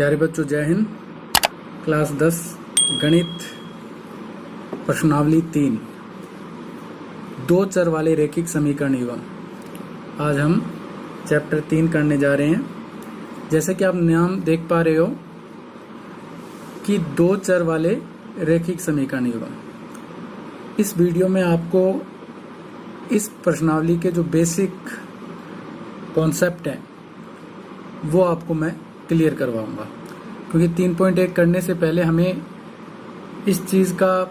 प्यारे बच्चों, जय हिंद। क्लास 10 गणित प्रश्नावली 3 दो चर वाले रैखिक समीकरण एवं। आज हम चैप्टर 3 करने जा रहे हैं। जैसे कि आप नाम देख पा रहे हो कि दो चर वाले रैखिक समीकरण एवं। इस वीडियो में आपको इस प्रश्नावली के जो बेसिक कॉन्सेप्ट हैं वो आपको मैं क्लियर करवाऊंगा, क्योंकि 3.1 करने से पहले हमें इस चीज़ का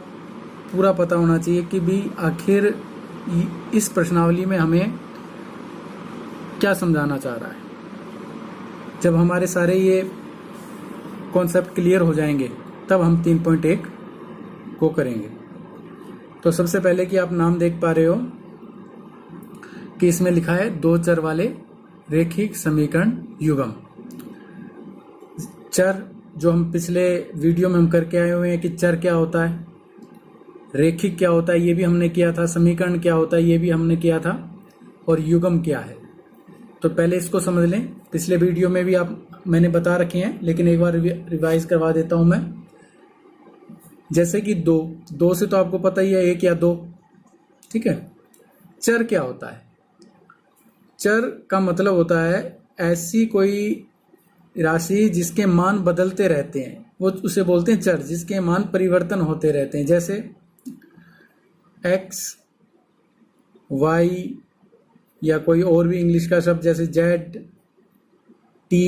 पूरा पता होना चाहिए कि भी आखिर इस प्रश्नावली में हमें क्या समझाना चाह रहा है। जब हमारे सारे ये कॉन्सेप्ट क्लियर हो जाएंगे तब हम 3.1 को करेंगे। तो सबसे पहले कि आप नाम देख पा रहे हो कि इसमें लिखा है दो चर वाले रैखिक समीकरण युग्म। चर जो हम पिछले वीडियो में हम करके आए हुए हैं कि चर क्या होता है, रैखिक क्या होता है ये भी हमने किया था, समीकरण क्या होता है ये भी हमने किया था, और युग्म क्या है। तो पहले इसको समझ लें। पिछले वीडियो में भी मैंने बता रखे हैं, लेकिन एक बार रिवाइज करवा देता हूं मैं। जैसे कि दो से तो आपको पता ही है, एक या दो, ठीक है। चर क्या होता है? चर का मतलब होता है ऐसी कोई राशि जिसके मान बदलते रहते हैं, वो उसे बोलते हैं चर, जिसके मान परिवर्तन होते रहते हैं। जैसे x, y या कोई और भी इंग्लिश का शब्द जैसे z, t,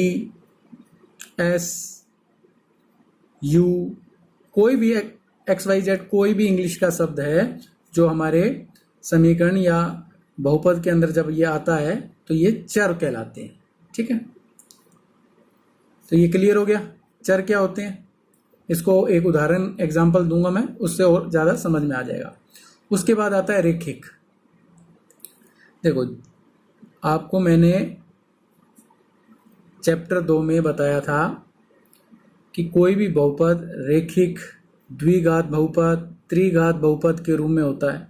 s, u, कोई भी x, y, z कोई भी इंग्लिश का शब्द है जो हमारे समीकरण या बहुपद के अंदर जब ये आता है तो ये चर कहलाते हैं, ठीक है। तो ये क्लियर हो गया चर क्या होते हैं। इसको एक उदाहरण एग्जांपल दूंगा मैं, उससे और ज़्यादा समझ में आ जाएगा। उसके बाद आता है रैखिक। देखो, आपको मैंने चैप्टर 2 में बताया था कि कोई भी बहुपद रैखिक, द्विघात बहुपद, त्रिघात बहुपद के रूप में होता है।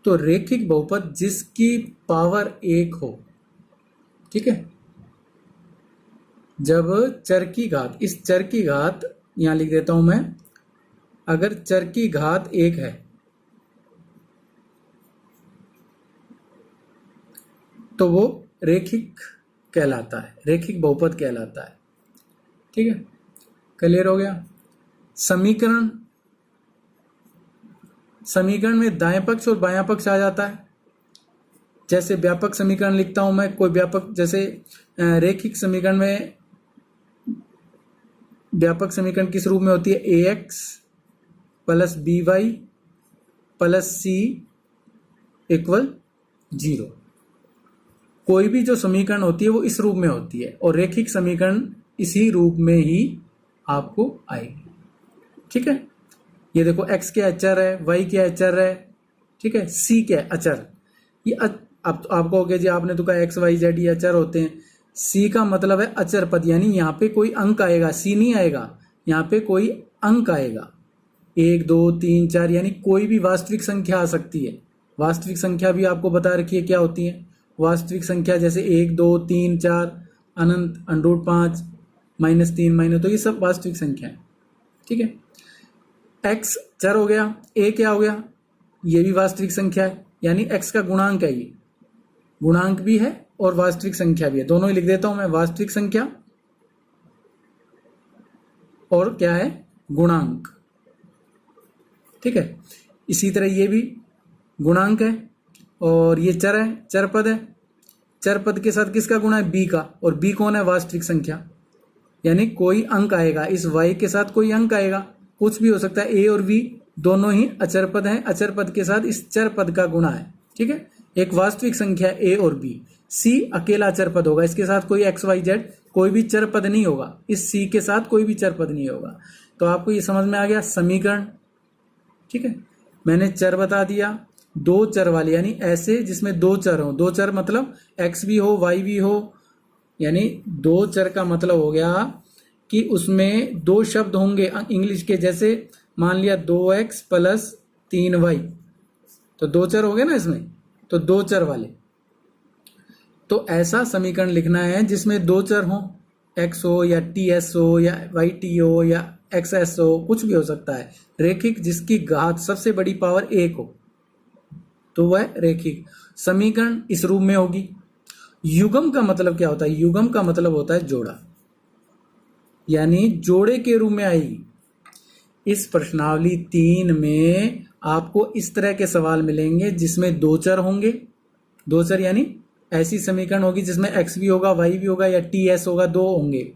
तो रैखिक बहुपद जिसकी पावर 1 हो, ठीक है। जब चर की घात, इस चर की घात यहां लिख देता हूं मैं, अगर चर की घात 1 है तो वो रैखिक कहलाता है, रैखिक बहुपद कहलाता है, ठीक है। क्लियर हो गया। समीकरण में दाएं पक्ष और बायां पक्ष आ जाता है। जैसे व्यापक समीकरण लिखता हूं मैं, कोई व्यापक, जैसे रैखिक समीकरण में व्यापक समीकरण किस रूप में होती है? ax plus by plus c equal 0। कोई भी जो समीकरण होती है वो इस रूप में होती है, और रैखिक समीकरण इसी रूप में ही आपको आएगी, ठीक है। ये देखो, x क्या अचर है, y क्या अचर है, ठीक है, c क्या अचर। ये अब आपको हो गया जी, आपने तो कहा x y z ये अचर होते हैं। c का मतलब है अचर पद, यानी यहाँ पे कोई अंक आएगा, c नहीं आएगा, यहाँ पे कोई अंक आएगा। 1 2 3 4, यानी कोई भी वास्तविक संख्या आ सकती है। वास्तविक संख्या भी आपको बता रखी है क्या होती है। वास्तविक संख्या जैसे 1 2 3 4 अनंत, √5, -3, तो ये सब वास्तविक संख्या है, ठीक है। x चर हो गया, a क्या हो गया? ये भी वास्तविक संख्या है, यानी x का गुणांक है। ये गुणांक भी है और वास्तविक संख्या भी है, दोनों ही लिख देता हूं मैं। वास्तविक संख्या और क्या है? गुणांक, ठीक है। इसी तरह ये भी गुणांक है और ये चर है, चर पद है। चर पद के साथ किसका गुणा है? b का, और b कौन है? वास्तविक संख्या, यानी कोई अंक आएगा। इस y के साथ कोई अंक आएगा, कुछ भी हो सकता है। a और b दोनों ही अचर पद हैं, अचर पद के साथ इस चर पद का गुणा है, ठीक है। एक वास्तविक संख्या a और b। c अकेला चर पद होगा, इसके साथ कोई x y z कोई भी चर पद नहीं होगा, इस c के साथ कोई भी चर पद नहीं होगा। तो आपको ये समझ में आ गया समीकरण, ठीक है। मैंने चर बता दिया, दो चर वाले, यानी ऐसे जिसमें दो चर हो। दो चर मतलब x भी हो y भी हो, यानी दो चर का मतलब हो गया कि उसमें दो शब्द होंगे इंग्लिश के। जैसे मान लिया 2x प्लस 3y, तो दो चर हो गए ना इसमें, तो दो चर वाले। तो ऐसा समीकरण लिखना है जिसमें दो चर हों, एक्स हो या टी एस हो या वाई टी हो या एक्स एस हो, कुछ भी हो सकता है। रेखिक जिसकी घात सबसे बड़ी पावर 1 हो तो वह रेखिक समीकरण इस रूप में होगी। युग्म का मतलब क्या होता है? युग्म का मतलब होता है जोड़ा, यानी जोड़े के रूप में आएगी। इस प्रश्नावली 3 में आपको इस तरह के सवाल मिलेंगे जिसमें दो चर होंगे। दो चर यानी ऐसी समीकरण होगी जिसमें एक्स भी होगा, वाई भी होगा या टी एस होगा, दो होंगे।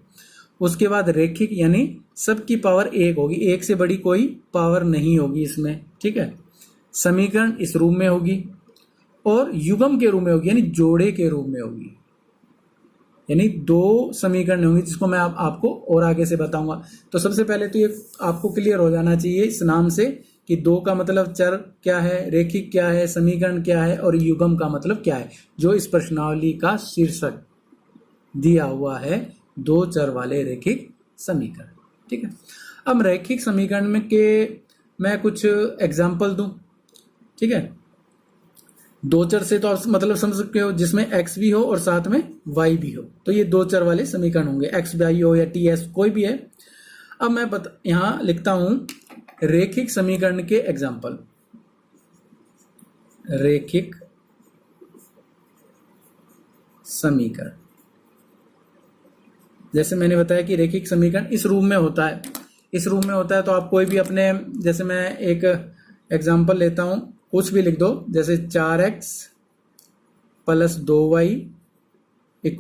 उसके बाद रेखिक यानी सबकी पावर 1 होगी, 1 से बड़ी कोई पावर नहीं होगी इसमें, ठीक है। समीकरण इस रूप में होगी और युग्म के रूप में होगी, यानी जोड़े के रूप में होगी, यानी दो समीकरण होंगे जिसको मैं आपको और आगे से बताऊंगा। तो सबसे पहले तो ये आपको क्लियर हो जाना चाहिए इस नाम से कि दो का मतलब चर क्या है, रेखिक क्या है, समीकरण क्या है और युग्म का मतलब क्या है, जो इस प्रश्नावली का शीर्षक दिया हुआ है, दो चर वाले रेखिक समीकरण, ठीक है। अब रैखिक समीकरण में के मैं कुछ एग्जाम्पल दूं, ठीक है। दो चर से तो आप मतलब समझ सकते हो जिसमें x भी हो और साथ में y भी हो, तो ये दो चर वाले समीकरण होंगे, x y हो या टी एस कोई भी है। अब मैं यहां लिखता हूं रेखिक समीकरण के एग्जाम्पल। रेखिक समीकरण, जैसे मैंने बताया कि रेखिक समीकरण इस रूप में होता है, इस रूप में होता है। तो आप कोई भी अपने, जैसे मैं एक एग्जाम्पल लेता हूं, कुछ भी लिख दो, जैसे 4x + 2y =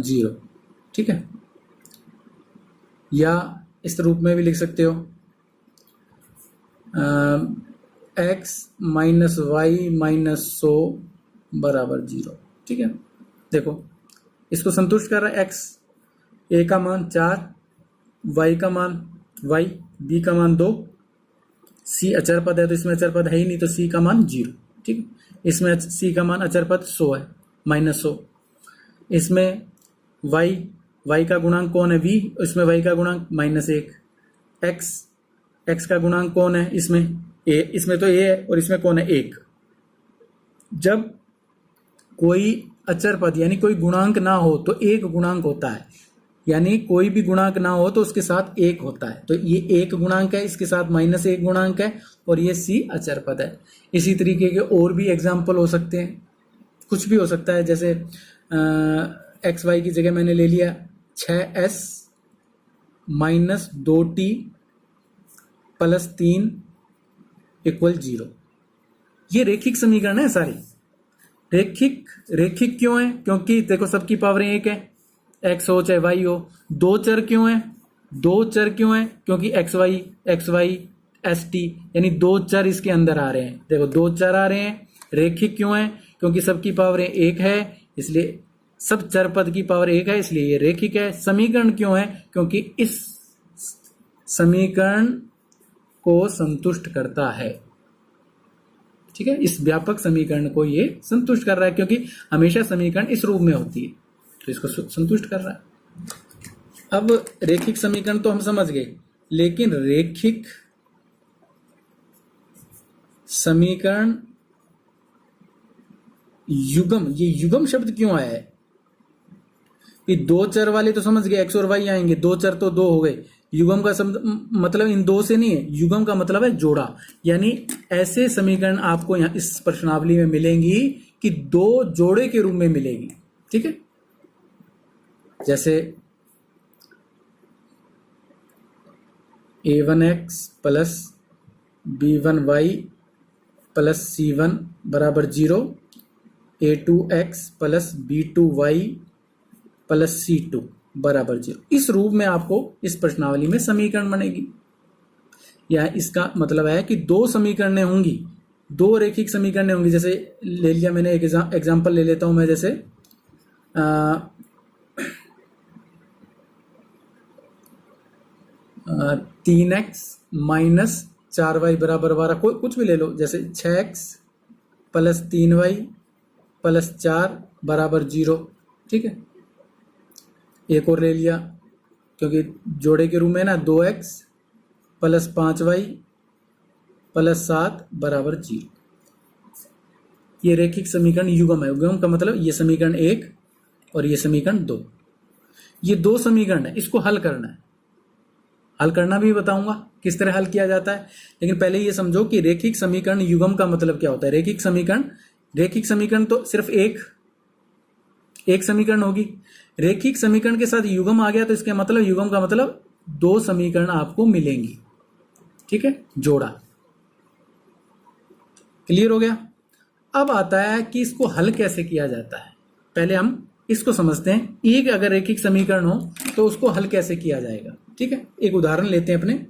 0, ठीक है। या इस रूप में भी लिख सकते हो x - y - 100 = 0, ठीक है। देखो इसको संतुष्ट कर रहा है x, a का मान 4, y का मान y, b का मान 2, c अचर पद है तो इसमें अचर पद है ही नहीं तो c का मान 0, ठीक। इसमें c का मान अचर पद 100 है, -100। इसमें y का गुणांक कौन है? v, इसमें y का गुणांक -1। x का गुणांक कौन है? इसमें a, इसमें तो a है और इसमें कौन है? 1। जब कोई अचर पद यानी कोई गुणांक ना हो तो एक गुणांक होता है, यानी कोई भी गुणांक ना हो तो उसके साथ एक होता है, तो ये एक गुणांक है, इसके साथ -1 गुणांक है और ये c अचर पद है। इसी तरीके के और भी एग्जाम्पल हो सकते हैं, कुछ भी हो सकता है। जैसे एक्स वाई की जगह मैंने ले लिया 6s - 2t + 3 = 0। ये रेखिक समीकरण है सारी। रेखिक क्यों है? क्योंकि देखो सबकी पावर 1 है, x हो चाहे y हो। दो चर क्यों है? दो चर क्यों है? क्योंकि xy st, यानी दो चर इसके अंदर आ रहे हैं। देखो दो चर आ रहे हैं। रेखिक क्यों है? क्योंकि सबकी पावर 1 है, इसलिए सब चर पद की पावर 1 है, इसलिए ये रेखिक है। समीकरण क्यों है? क्योंकि इस समीकरण को संतुष्ट करता है, ठीक है। इस व्यापक समीकरण को ये संतुष्ट कर रहा है, क्योंकि हमेशा समीकरण इस रूप में होती है, तो इसको संतुष्ट कर रहा है। अब रेखिक समीकरण तो हम समझ गए, लेकिन रेखिक समीकरण युग्म, ये युग्म शब्द क्यों आया है? ये दो चर वाले तो समझ गए, x और y आएंगे, दो चर तो दो हो गए। युग्म का मतलब इन दो से नहीं है, युग्म का मतलब है जोड़ा, यानी ऐसे समीकरण आपको यहां इस प्रश्नावली में मिलेंगी कि दो जोड़े के रूप में मिलेगी, ठीक है। जैसे a1x + b1y + c1 = 0, a2x + b2y + c2 = 0। इस रूप में आपको इस प्रश्नावली में समीकरण बनेगी। या इसका मतलब है कि दो समीकरणें होंगी, दो रेखिक समीकरणें होंगी। जैसे ले लिया मैंने एक एग्जांपल ले लेता हूं मैं, जैसे 3x - 4y = 12, कुछ भी ले लो। जैसे 6x + 3y + 4 = 0, ठीक है। एक और ले लिया, क्योंकि जोड़े के रूप में ना, 2x + 5y + 7 = 0। ये रेखिक समीकरण युग्म है। युग्म का मतलब ये समीकरण 1 और ये समीकरण 2। ये 2 समीकरण है, इसको हल करना है। हल करना भी बताऊंगा किस तरह हल किया जाता है, लेकिन पहले ये समझो कि रेखिक समीकरण युग्म का मतलब क्या होता है। रेखिक समीकरण तो सिर्फ एक समीकरण होगी। रेखिक समीकरण के साथ युग्म आ गया तो इसके मतलब युग्म का मतलब 2 समीकरण आपको मिलेंगी। ठीक है, जोड़ा। क्लियर हो गया। अब आता है कि इसको हल कैसे किया जाता है। पहले हम इसको समझते हैं। एक अगर रेखिक समीकरण हो तो उसको हल कैसे किया जाएगा। ठीक है, एक उदाहरण लेते हैं, अपने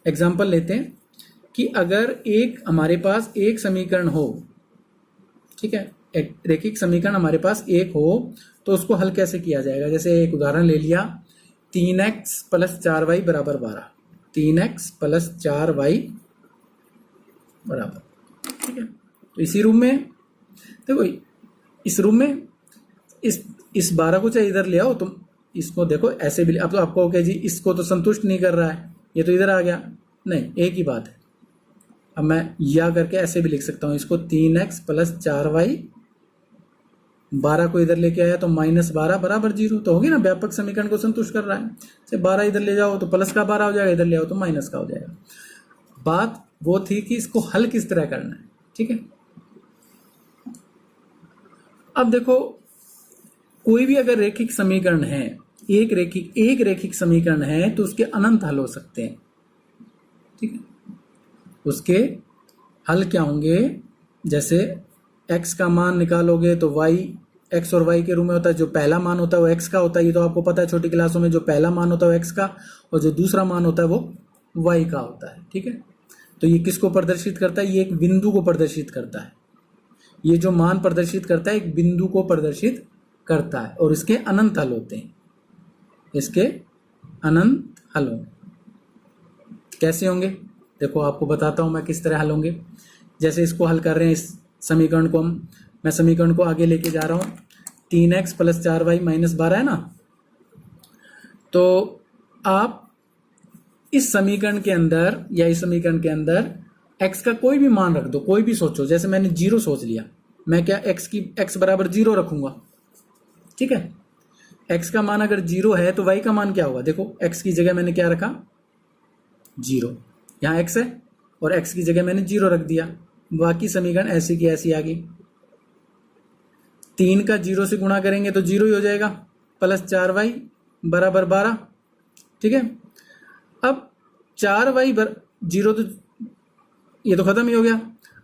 एग्जाम्पल लेते हैं कि अगर हमारे पास एक समीकरण हो, ठीक है, एक रेखिक समीकरण हमारे पास एक हो तो उसको हल कैसे किया जाएगा। जैसे एक उदाहरण ले लिया, 3x + 4y = 12। 3x + 4y बराबर, ठीक है। तो इसी रूम में देखो, इस रूम में इस 12 को चाहे इधर ले आओ, तुम इसको देखो ऐसे भी। अब तो आपको कहोगे जी इसको तो संतुष्ट नहीं कर रहा है, ये तो इधर आ गया। नहीं, एक ही बात है। अब मैं या करके ऐसे भी लिख सकता हूं इसको, 3x + 4y, 12 को इधर लेके आया तो -12 = 0। तो होगी ना, व्यापक समीकरण को संतुष्ट कर रहा है। से 12 इधर ले जाओ तो प्लस का 12 हो जाएगा, इधर ले आओ तो माइनस का हो जाएगा। बात वो थी कि इसको हल किस तरह करना है। ठीक है, अब देखो, कोई भी अगर रेखिक समीकरण है, एक रेखिक समीकरण है तो उसके अनंत हल हो सकते हैं। ठीक है, उसके हल क्या होंगे। जैसे x का मान निकालोगे तो x और y के रूप में होता है। जो पहला मान होता है वो x का होता है, ये तो आपको पता है छोटी क्लासों में। जो पहला मान होता है वो x का और जो दूसरा मान होता है वो y का होता है। ठीक है, तो ये किसको प्रदर्शित करता है, ये एक बिंदु को प्रदर्शित करता है। ये जो मान प्रदर्शित करता है एक बिंदु को प्रदर्शित करता है और इसके अनंत हल होते हैं। इसके अनंत हल होंगे। कैसे होंगे देखो, आपको बताता हूं मैं किस तरह हल होंगे। जैसे इसको हल कर रहे हैं, इस समीकरण को मैं समीकरण को आगे लेके जा रहा हूं। 3x + 4y - 12 है ना, तो आप इस समीकरण के अंदर या इस समीकरण के अंदर x का कोई भी मान रख दो, कोई भी सोचो। जैसे मैंने 0 सोच लिया, मैं क्या x = 0 रखूंगा। ठीक है, x का मान अगर 0 है तो y का मान क्या होगा। देखो, x की जगह मैंने क्या रखा, 0। यहां x है और x की जगह मैंने 0 रख दिया। बाकी समीकरण ऐसी की ऐसी आ गई। 3 का 0 से गुणा करेंगे तो 0 ही हो जाएगा, + 4y = 12। ठीक है, अब 4y 0 तो ये तो खत्म ही हो गया।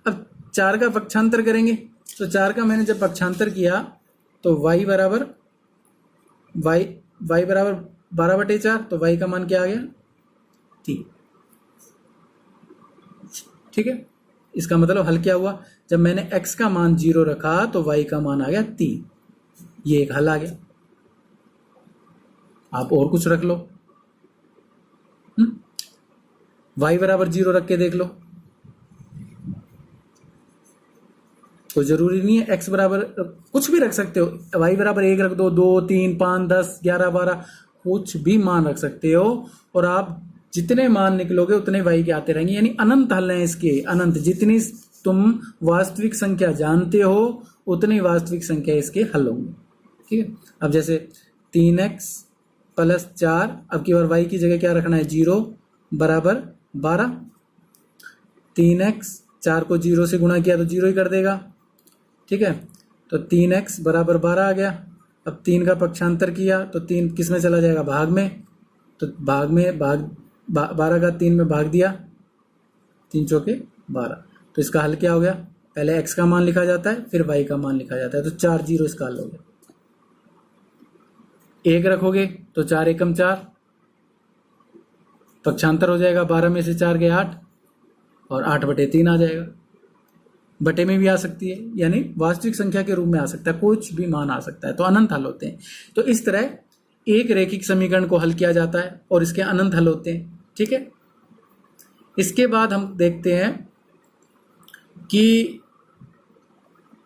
अब 4 का पक्षांतर करेंगे तो 4 का मैंने जब पक्षांतर किया तो y बराबर 12/4, तो y का मान क्या आ गया, 3। ठीक है, इसका मतलब हल क्या हुआ, जब मैंने x का मान 0 रखा तो y का मान आ गया 3। ये एक हल आ गया। आप और कुछ रख लो, y = 0 रख के देख लो। तो जरूरी नहीं है x बराबर, कुछ भी रख सकते हो। y = 1 रख दो, 2, 3, 5, 10, 11, 12, कुछ भी मान रख सकते हो। और आप जितने मान निकलोगे उतने y के आते रहेंगे, यानी अनंत हल हैं इसके। अनंत, जितनी तुम वास्तविक संख्या जानते हो उतनी वास्तविक संख्या इसके हल होंगे। ठीक है, अब जैसे 3x + 4, अब की बार y की जगह क्या रखना है, 0 = 12। 3x, 4 को 0 से गुणा किया तो 0 ही कर देगा। ठीक है, तो 3x = 12 आ गया। अब 3 का पक्षांतर किया तो 3 किस में चला जाएगा, भाग में। तो भाग 12 का 3 में भाग दिया, 3 चौके 12। तो इसका हल क्या हो गया, पहले x का मान लिखा जाता है फिर y का मान लिखा जाता है। तो 4 0 इसका हल हो गया। 1 रखोगे तो 4 एकम 4, पक्षांतर हो जाएगा, 12 में से 4 गए 8 और 8/3 आ जाएगा। बटे में भी आ सकती है, यानी वास्तविक संख्या के रूप में आ सकता है, कुछ भी मान आ सकता है। तो अनंत हल होते हैं। तो इस तरह एक रेखिक समीकरण को हल किया जाता है और इसके अनंत हल होते हैं। ठीक है, इसके बाद हम देखते हैं कि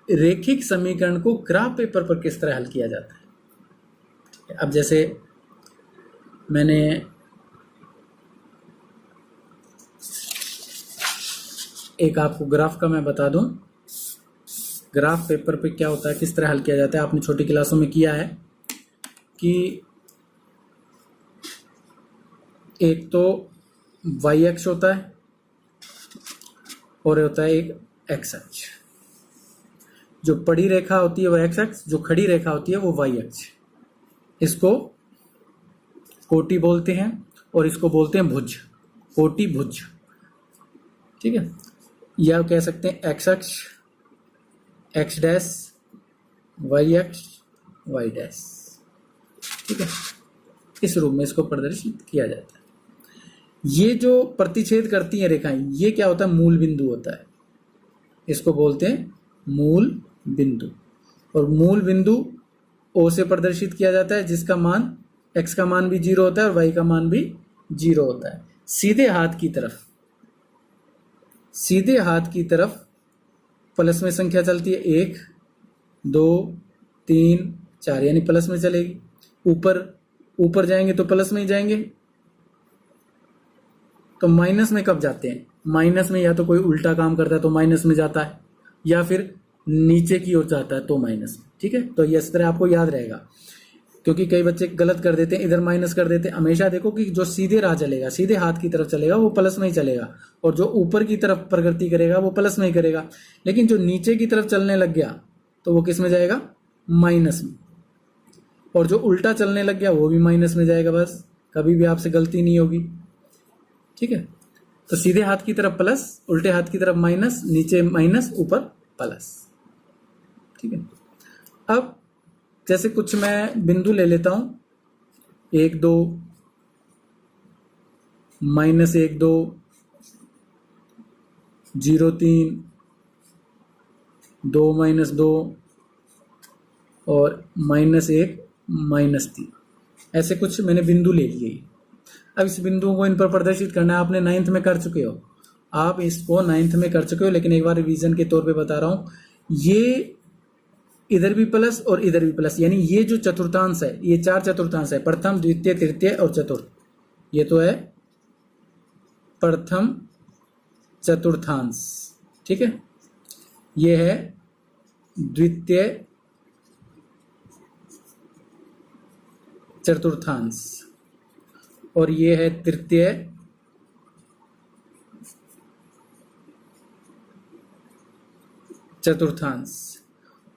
रेखिक समीकरण को ग्राफ पेपर पर किस तरह हल किया जाता है। अब जैसे मैंने एक आपको ग्राफ का मैं बता दूं, ग्राफ पेपर पे क्या होता है, किस तरह हल किया जाता है, आपने छोटी क्लासों में किया है। कि एक तो वाई एक्स होता है और होता है एक एक्स अक्ष। जो पड़ी रेखा होती है वो एक्स अक्ष, जो खड़ी रेखा होती है वो वाई अक्ष। इसको कोटि बोलते हैं और इसको बोलते हैं भुज, कोटि भुज। ठीक है, या कह सकते हैं एक्स अक्ष, एक्स डैश, वाई अक्ष, वाई डैश। ठीक है, इस रूप में इसको प्रदर्शित किया जाता है। ये जो प्रतिच्छेद करती हैं रेखाएं, ये क्या होता है, मूल बिंदु होता है। इसको बोलते हैं मूल बिंदु। और मूल बिंदु ओ से प्रदर्शित किया जाता है, जिसका मान एक्स का मान भी 0 होता है और वाई का मान भी 0 होता है। सीधे हाथ की तरफ, सीधे हाथ की तरफ प्लस में संख्या चलती है 1 2 3 4, यानी प्लस में चलेगी। ऊपर जाएंगे तो प्लस में ही जाएंगे। तो माइनस में कब जाते हैं, माइनस में या तो कोई उल्टा काम करता है तो माइनस में जाता है, या फिर नीचे की ओर जाता है तो माइनस में। ठीक है, तो ये इस तरह आपको याद रहेगा, क्योंकि कई बच्चे गलत कर देते हैं, इधर माइनस कर देते हैं। हमेशा देखो कि जो सीधे राह चलेगा, सीधे हाथ की तरफ चलेगा वो प्लस में ही चलेगा, और जो ऊपर की तरफ प्रगति करेगा वो प्लस में ही करेगा। लेकिन जो नीचे की तरफ चलने लग गया तो वो किस में जाएगा, माइनस में। और जो उल्टा चलने लग गया वो भी माइनस में जाएगा। बस कभी भी आपसे गलती नहीं होगी। ठीक है, तो सीधे हाथ की तरफ प्लस, उल्टे हाथ की तरफ माइनस, नीचे माइनस, ऊपर प्लस। ठीक है, अब जैसे कुछ मैं बिंदु ले लेता हूं, 1 2, -1 2, 0 3, 2 -2 और -1 -3। ऐसे कुछ मैंने बिंदु ले लिए। अब इस बिंदुओं को इन पर प्रदर्शित करना है। आपने 9th में कर चुके हो, आप इसको 9th में कर चुके हो, लेकिन एक बार रिवीजन के तौर पे बता रहा हूं। ये इधर भी प्लस और इधर भी प्लस, यानी ये जो चतुर्थांश है, ये 4 चतुर्थांश है, प्रथम द्वितीय तृतीय और चतुर्थ। ये तो है प्रथम चतुर्थांश। ठीक है, ये है द्वितीय चतुर्थांश और ये है तृतीय चतुर्थांश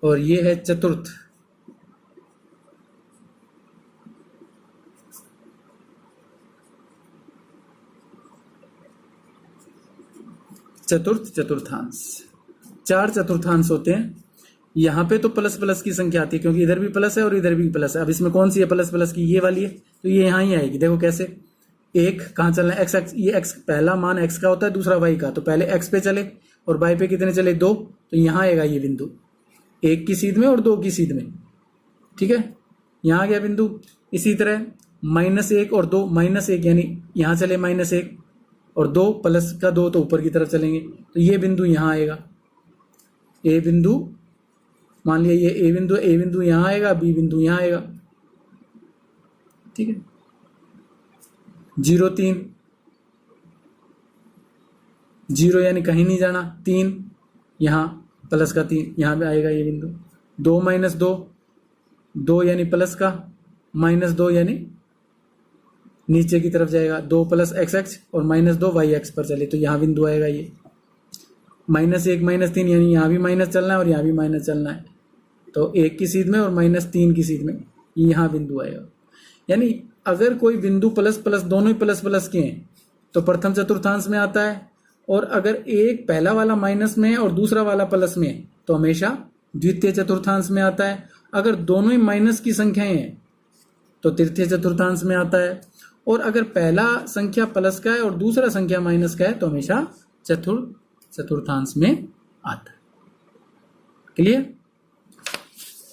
और ये है चतुर्थ चतुर्थांश। 4 चतुर्थांश होते हैं। यहाँ पे तो प्लस प्लस की संख्या आती है, क्योंकि इधर भी प्लस है और इधर भी प्लस है। अब इसमें कौन सी है प्लस प्लस की, ये वाली है, तो ये यहाँ ही आएगी। देखो कैसे, एक कहाँ चलना है, एक्स, ये एक्स पहला मान एक्स का होता है, दूसरा वाई का। तो पहले एक्स पे चले और वाई पे कितने चले, 2। तो यहाँ आएगा ये बिंदु 1 की सीध में और 2 की सीध में। ठीक है, यहाँ आ गया बिंदु। इसी तरह -1 और 2, -1 यानी यहाँ चले -1 और 2 प्लस का 2 तो ऊपर की तरफ चलेंगे, तो ये बिंदु यहाँ आएगा। ए बिंदु, मान लिया ये ए बिंदु यहाँ आएगा, बी बिंदु यहाँ आएगा। ठीक है, 0 3, 0 यानी कहीं नहीं जाना, 3 यहाँ प्लस का 3 यहाँ पे आएगा ये बिंदु। 2 -2, 2 यानी प्लस का, -2 यानी नीचे की तरफ जाएगा। 2 + x और -2 y पर चले तो यहाँ बिंदु आएगा ये। -1 -3 यानी यहाँ भी माइनस चलना है और यहाँ भी माइनस चलना है, तो 1 की सीध में और -3 की सीध में यहाँ बिंदु आएगा। यानी अगर कोई बिंदु प्लस प्लस, दोनों ही प्लस प्लस के हैं तो प्रथम चतुर्थांश में आता है, और अगर एक पहला वाला माइनस में है और दूसरा वाला प्लस में है तो हमेशा द्वितीय चतुर्थांश में आता है। अगर दोनों ही माइनस की संख्याएं हैं तो तृतीय चतुर्थांश में आता है, और अगर पहला संख्या प्लस का है और दूसरा संख्या माइनस का है तो हमेशा चतुर्थांश में आता है। क्लियर?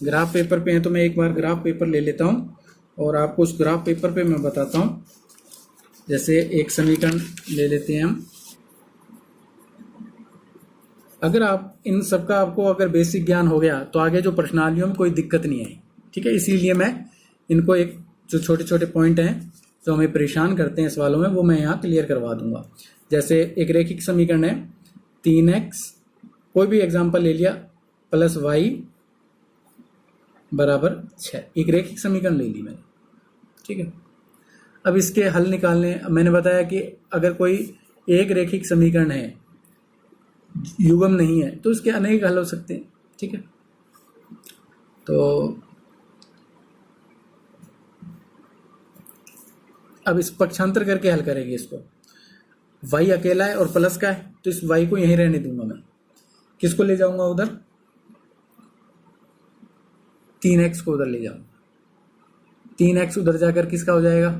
ग्राफ पेपर पे है तो मैं एक बार ग्राफ पेपर ले लेता हूं और आपको उस ग्राफ पेपर पे मैं बताता हूं। जैसे एक समीकरण ले लेते हैं हम। अगर आप इन सबका आपको अगर बेसिक ज्ञान हो गया तो आगे जो प्रश्नावलियों में कोई दिक्कत नहीं आई। ठीक है, इसीलिए मैं इनको एक जो छोटे छोटे पॉइंट हैं जो हमें परेशान करते हैं सवालों में वो मैं यहाँ क्लियर करवा दूंगा। जैसे एक रैखिक समीकरण है 3x, कोई भी एग्जांपल ले लिया, +y बराबर 6, एक रेखिक समीकरण ले ली मैंने, ठीक है। अब इसके हल निकालने, मैंने बताया कि अगर कोई एक रेखिक समीकरण है, युग्म नहीं है, तो उसके अनेक हल हो सकते हैं, ठीक है। तो अब इस पक्षांतर करके हल करेंगे इसको। y अकेला है और प्लस का है, तो इस y को यहीं रहने दूंगा मैं। किसको ले जाऊंगा उधर? 3x को उधर ले जाऊंगा। 3x उधर जाकर किसका हो जाएगा?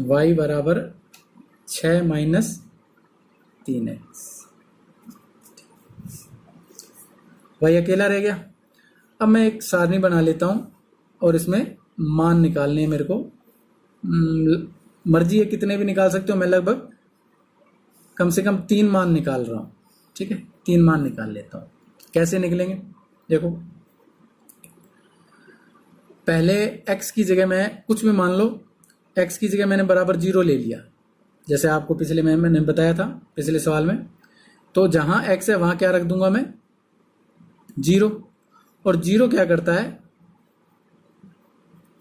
y बराबर 6 माइनस 3x। y अकेला रह गया। अब मैं एक सारणी बना लेता हूं और इसमें मान निकालने हैं मेरे को। मर्जी है कितने भी निकाल सकते हो, मैं लगभग कम से कम 3 मान निकाल रहा हूं, ठीक है। 3 मान निकाल लेता हूं। कैसे निकलेंगे? देखो, पहले x की जगह मैं कुछ भी मान लो, x की जगह मैंने बराबर 0 ले लिया, जैसे आपको पिछले में मैंने बताया था, पिछले सवाल में। तो जहां x है वहां क्या रख दूंगा मैं? 0। और 0 क्या करता है?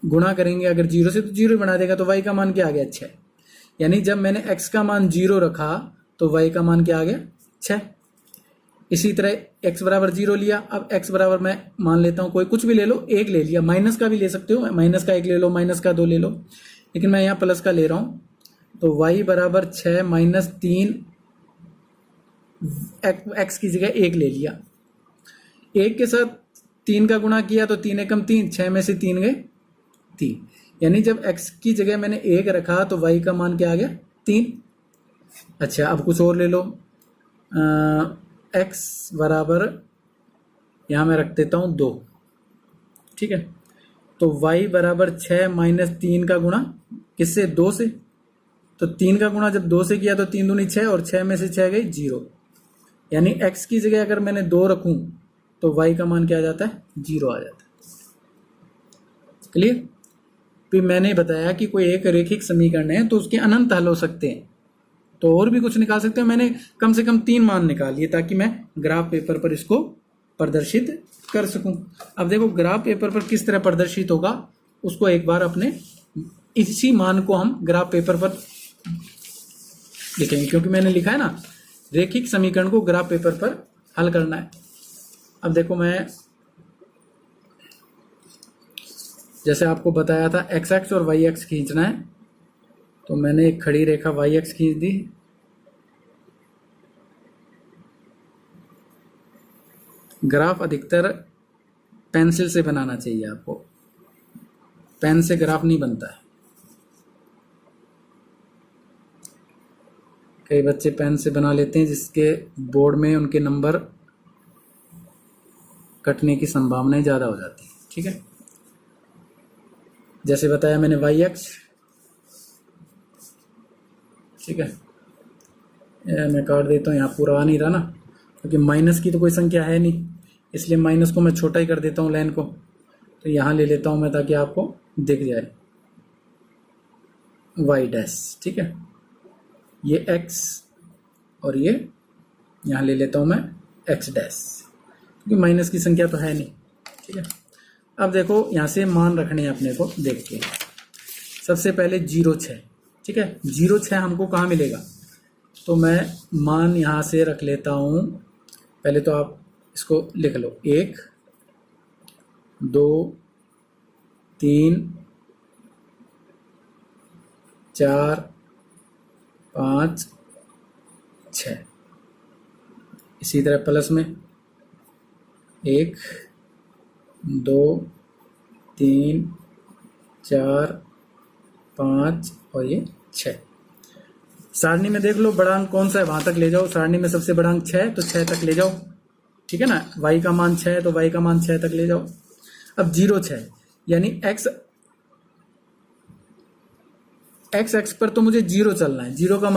गुणा करेंगे अगर 0 से तो 0 बना देगा, तो y का मान क्या आ गया? 6। यानी जब मैंने x का मान 0 रखा तो y का मान क्या आ गया? 6। इसी तरह x बराबर 0 लिया। अब x बराबर मैं मान लेता हूं, कोई कुछ भी ले लो, 1 ले लिया, माइनस का भी ले सकते हो, माइनस का 1 ले लो, माइनस का 2 ले लो, लेकिन मैं यहाँ प्लस का ले रहा हूं। तो y बराबर 6 माइनस 3, x की जगह 1 ले लिया, 1 के साथ 3 का गुणा किया तो 3 एकम 3, 6 में से 3 गए 3। यानी जब x की जगह मैंने 1 रखा तो y का मान क्या आ गया? 3। अच्छा, अब कुछ और ले लो। x बराबर यहां मैं रख देता हूं 2, ठीक है। तो y बराबर 6 माइनस 3 का गुणा किससे? 2 से। तो 3 का गुणा जब 2 से किया तो 3 दूनी 6 और 6 में से 6 गई 0। यानी x की जगह अगर मैंने 2 रखूं तो y का मान क्या आ जाता है? 0 आ जाता है। क्लियर? फिर मैंने बताया कि कोई एक रेखिक समीकरण है तो उसके अनंत हल हो सकते हैं, तो और भी कुछ निकाल सकते हैं। मैंने कम से कम 3 मान निकाल लिए ताकि मैं ग्राफ पेपर पर इसको प्रदर्शित कर सकूं। अब देखो ग्राफ पेपर पर किस तरह प्रदर्शित होगा उसको एक बार अपने इसी मान को हम ग्राफ पेपर पर लिखेंगे, क्योंकि मैंने लिखा है ना, रेखिक समीकरण को ग्राफ पेपर पर हल करना है। अब देखो, मैं जैसे आपको बताया था एक्स एक्स और वाई एक्स खींचना है, तो मैंने एक खड़ी रेखा वाई एक्स खींच दी। ग्राफ अधिकतर पेंसिल से बनाना चाहिए आपको, पेन से ग्राफ नहीं बनता है। कई बच्चे पेन से बना लेते हैं जिसके बोर्ड में उनके नंबर कटने की संभावनाएं ज़्यादा हो जाती है, ठीक है। जैसे बताया मैंने वाई एक्स, ठीक है, मैं काट देता हूँ, यहाँ पूरा आ नहीं रहा ना, क्योंकि माइनस की तो कोई संख्या है नहीं, इसलिए माइनस को मैं छोटा ही कर देता हूँ लाइन को। तो यहाँ ले लेता हूँ मैं ताकि आपको दिख जाए वाई डैश, ठीक है। ये एक्स और ये यहाँ ले लेता हूँ मैं एक्स डैश, क्योंकि माइनस की संख्या तो है नहीं, ठीक है। अब देखो यहाँ से मान रखने हैं अपने को, देख के सबसे पहले 0,6, ठीक है। 0,6 हमको कहाँ मिलेगा? तो मैं मान यहाँ से रख लेता हूँ। पहले तो आप इसको लिख लो, 1 2 3 4 5 6। इसी तरह प्लस में 1 2 3 4 5 और ये 6। सारणी में देख लो बड़ा अंक कौन सा है, वहां तक ले जाओ। सारणी में सबसे बड़ा अंक 6 है तो 6 तक ले जाओ, ठीक है ना। y का मान 6 है तो y का मान 6 तक ले जाओ। अब 0,6 यानी x एक्स पर तो मुझे 0 चलना है। 0 का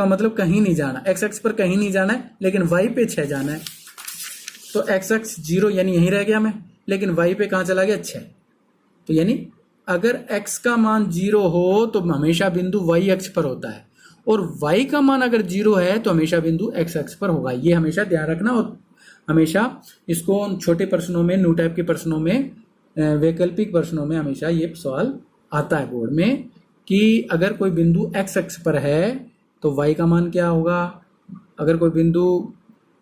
मतलब कहीं नहीं जाना, x पर कहीं नहीं जाना है, लेकिन y पे 6 जाना है। तो x 0 यानी यहीं रह गया मैं, लेकिन y पे कहाँ चला गया? 6। तो यानी अगर x का मान 0 हो तो हमेशा बिंदु y अक्ष पर होता है, और y का मान अगर 0 है तो हमेशा बिंदु x अक्ष पर होगा। ये हमेशा ध्यान रखना। और हमेशा इसको छोटे प्रश्नों में, न्यू टाइप के प्रश्नों में, वैकल्पिक प्रश्नों में हमेशा ये सवाल आता है बोर्ड में कि अगर कोई बिंदु x अक्ष पर है तो y का मान क्या होगा, अगर कोई बिंदु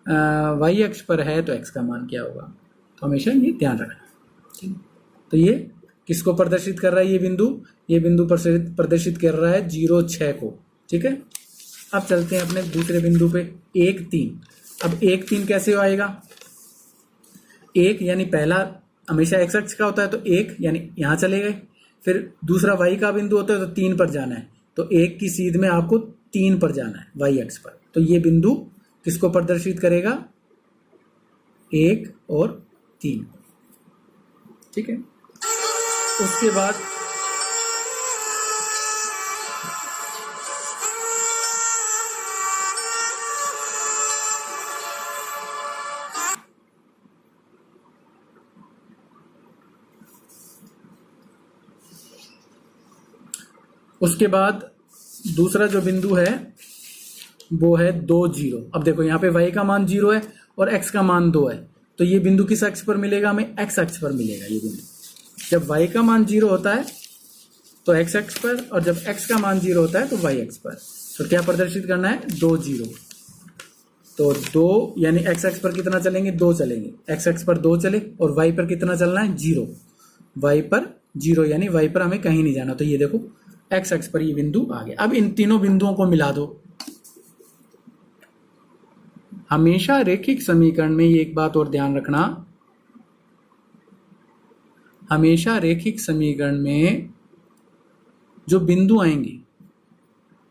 y अक्ष पर है तो x का मान क्या होगा। तो हमेशा ये ध्यान रखना। तो ये किसको प्रदर्शित कर रहा है, ये बिंदु प्रदर्शित कर रहा है 0, 6 को। ठीक है, अब चलते हैं अपने दूसरे बिंदु पे 1, 3। अब 1, 3 कैसे आएगा, 1 यानी पहला हमेशा x अक्ष का होता है तो 1 यानी यहाँ चले गए, फिर दूसरा y का बिंदु होता है तो 3 पर जाना है, तो 1 की सीध में आपको 3 पर जाना है y अक्ष पर। तो ये बिंदु किसको प्रदर्शित करेगा, 1 और 3। ठीक है, उसके बाद दूसरा जो बिंदु है वो है 2, 0। अब देखो यहाँ पे y का मान 0 है और x का मान 2 है, तो ये बिंदु किस अक्ष पर मिलेगा, हमें x अक्ष पर मिलेगा। ये बिंदु जब y का मान 0 होता है तो x अक्ष पर, और जब x का मान 0 होता है तो y अक्ष पर। तो क्या प्रदर्शित करना है, 2, 0। तो 2 यानी x अक्ष पर कितना चलेंगे, 2 चलेंगे, x अक्ष पर 2 चले, और y पर कितना चलना है, 0। y पर 0 यानी y पर हमें कहीं नहीं जाना। तो ये देखो x अक्ष पर ये बिंदु आ गया। अब इन तीनों बिंदुओं को मिला दो। हमेशा रेखिक समीकरण में ये एक बात और ध्यान रखना, हमेशा रेखिक समीकरण में जो बिंदु आएंगे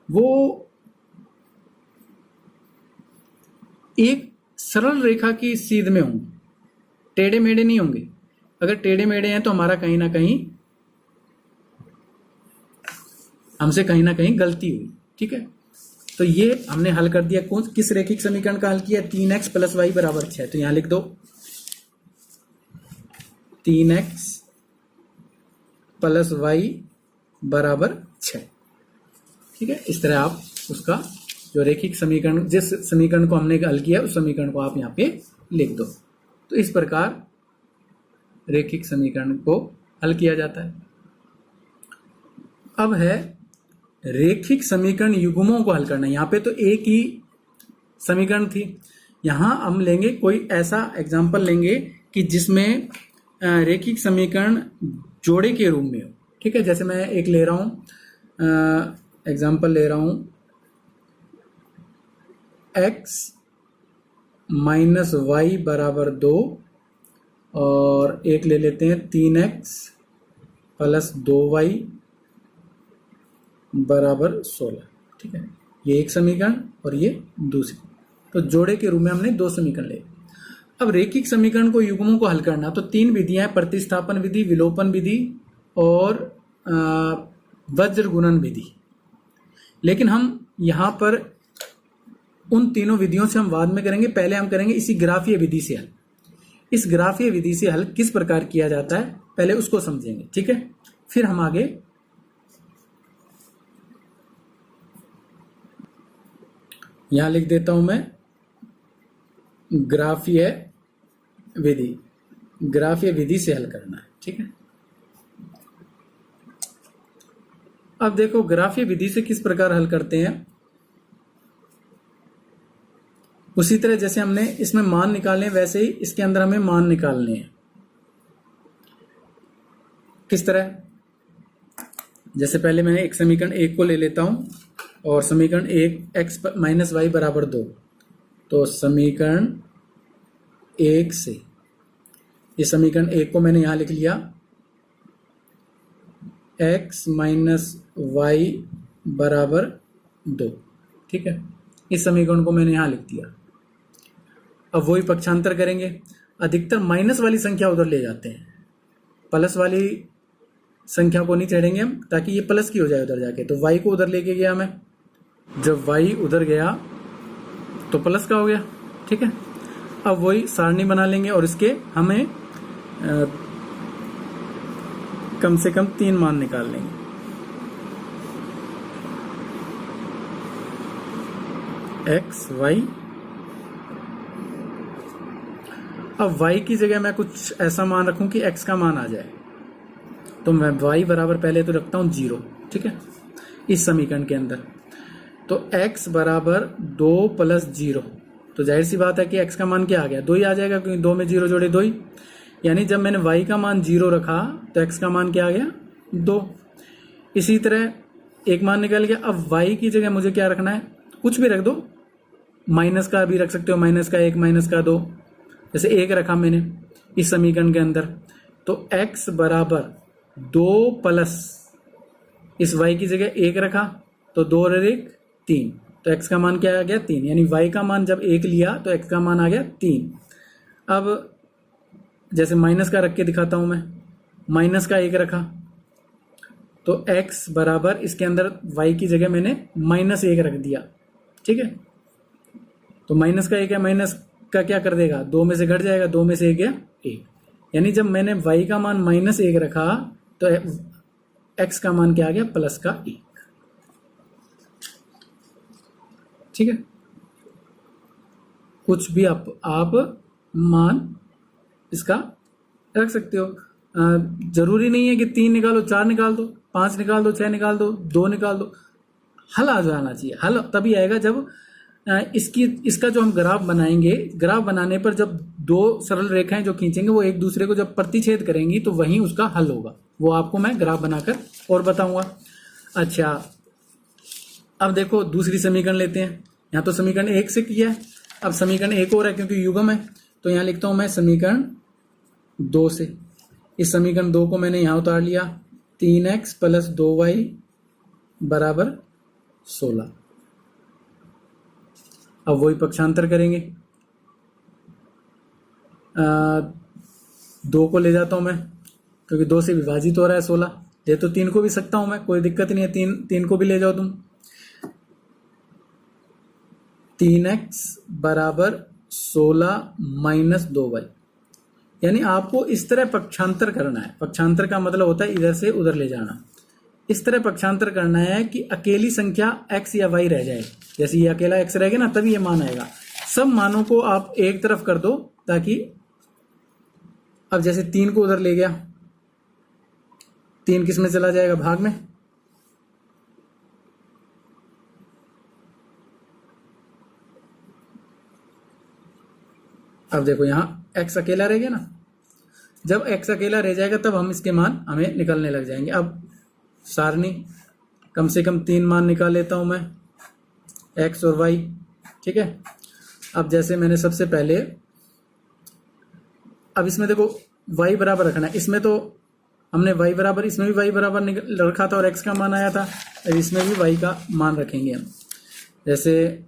वो एक सरल रेखा की सीध में होंगे, टेढ़े मेढ़े नहीं होंगे। अगर टेढ़े मेढ़े हैं तो हमारा कहीं ना कहीं, हमसे कहीं ना कहीं गलती हुई। ठीक है, तो ये हमने हल कर दिया। किस रेखिक समीकरण का हल किया, 3x + y = 6। तो यहां लिख दो 3x + y = 6। ठीक है, इस तरह आप उसका जो रेखिक समीकरण, जिस समीकरण को हमने हल किया उस समीकरण को आप यहाँ पे लिख दो। तो इस प्रकार रेखिक समीकरण को हल किया जाता है। अब है रेखिक समीकरण युग्मों को हल करना। यहाँ पे तो एक ही समीकरण थी, यहाँ हम लेंगे कोई ऐसा एग्जाम्पल लेंगे कि जिसमें रेखिक समीकरण जोड़े के रूप में हो। ठीक है, जैसे मैं एक ले रहा हूँ, एग्जाम्पल ले रहा हूँ x - y = 2, और एक ले लेते हैं 3x + 2y = 16। ठीक है, ये एक समीकरण और ये दूसरी। तो जोड़े के रूप में हमने 2 समीकरण ले। अब रेखिक समीकरण को युग्मों को हल करना, तो 3 विधियां हैं, प्रतिस्थापन विधि, विलोपन विधि और वज्र गुणन विधि। लेकिन हम यहाँ पर उन तीनों विधियों से हम बाद में करेंगे, पहले हम करेंगे इसी ग्राफीय विधि से हल। इस ग्राफीय विधि से हल किस प्रकार किया जाता है पहले उसको समझेंगे। ठीक है, फिर हम आगे यहां लिख देता हूं मैं ग्राफीय विधि, ग्राफीय विधि से हल करना है। ठीक है, अब देखो ग्राफीय विधि से किस प्रकार हल करते हैं। उसी तरह जैसे हमने इसमें मान निकाले वैसे ही इसके अंदर हमें मान निकालने हैं। किस तरह, जैसे पहले मैं एक समीकरण 1 को ले लेता हूं, और समीकरण 1 x - y = 2। तो समीकरण 1 से, ये समीकरण 1 को मैंने यहां लिख लिया, x - y = 2। ठीक है, इस समीकरण को मैंने यहां लिख दिया। अब वही पक्षांतर करेंगे, अधिकतर माइनस वाली संख्या उधर ले जाते हैं, प्लस वाली संख्या को नहीं छेड़ेंगे हम, ताकि ये प्लस की हो जाए उधर जाके। तो y को उधर लेके गया मैं, जब y उधर गया तो प्लस का हो गया। ठीक है, अब वही सारणी बना लेंगे और इसके हमें कम से कम 3 मान निकाल लेंगे। X Y. अब y की जगह मैं कुछ ऐसा मान रखूं कि x का मान आ जाए, तो मैं y बराबर पहले तो रखता हूं 0, ठीक है, इस समीकरण के अंदर। तो x बराबर 2 + 0, तो जाहिर सी बात है कि x का मान क्या आ गया, 2 ही आ जाएगा, क्योंकि 2 में 0 जोड़े 2 ही। यानी जब मैंने y का मान 0 रखा तो x का मान क्या आ गया, 2। इसी तरह एक मान निकल गया। अब y की जगह मुझे क्या रखना है, कुछ भी रख दो, माइनस का भी रख सकते हो, -1 -2, जैसे 1 रखा मैंने इस समीकरण के अंदर। तो x बराबर 2 प्लस इस y की जगह 1 रखा, तो 2 और 1 3, तो x का मान क्या आ गया, 3। यानी y का मान जब 1 लिया तो x का मान आ गया 3। अब जैसे माइनस का रख के दिखाता हूं मैं, माइनस का 1 रखा, तो x बराबर इसके अंदर y की जगह मैंने -1 रख दिया, ठीक है। तो माइनस का 1 है, माइनस का क्या कर देगा, 2 में से घट जाएगा, 2 में से 1 गया 1। यानी जब मैंने y का मान -1 रखा तो x का मान क्या आ गया, +1, ठीक है। कुछ भी आप मान इसका रख सकते हो। जरूरी नहीं है कि 3 निकालो, 4 निकाल दो, 5 निकाल दो, 6 निकाल दो, 2 निकाल दो, हल आ जाना चाहिए। हल तभी आएगा जब इसका जो हम ग्राफ बनाएंगे, ग्राफ बनाने पर जब 2 सरल रेखाएं जो खींचेंगे वो एक दूसरे को जब प्रतिच्छेद करेंगी तो वहीं उसका हल होगा। वो आपको मैं ग्राफ बनाकर और बताऊंगा। अच्छा, अब देखो दूसरी समीकरण लेते हैं। यहाँ तो समीकरण 1 से किया है, अब समीकरण 1 और है क्योंकि युग्म है, तो यहाँ लिखता हूं मैं समीकरण 2 से। इस समीकरण 2 को मैंने यहाँ उतार लिया, 3x + 2y बराबर 16। अब वही पक्षांतर करेंगे, 2 को ले जाता हूं मैं क्योंकि 2 से विभाजित हो रहा है 16। ये तो 3 को भी सकता हूं मैं, कोई दिक्कत नहीं है, 3 को भी ले जाओ तुम। 3x बराबर 16 - 2y, यानी आपको इस तरह पक्षांतर करना है। पक्षांतर का मतलब होता है इधर से उधर ले जाना। इस तरह पक्षांतर करना है कि अकेली संख्या x या y रह जाए। जैसे ये अकेला x रहेगा ना, तभी ये मान आएगा। सब मानों को आप एक तरफ कर दो, ताकि अब जैसे 3 को उधर ले गया, 3 किस में चला जाएगा, भाग में। अब देखो यहां x अकेला रह गया ना, जब x अकेला रह जाएगा तब हम इसके मान हमें निकलने लग जाएंगे। अब सारणी कम से कम 3 मान निकाल लेता हूं मैं, x और y, ठीक है। अब जैसे मैंने सबसे पहले, अब इसमें देखो y बराबर रखना है। इसमें तो हमने y बराबर, इसमें भी y बराबर रखा था और x का मान आया था, अब इसमें भी y का मान रखेंगे हम। जैसे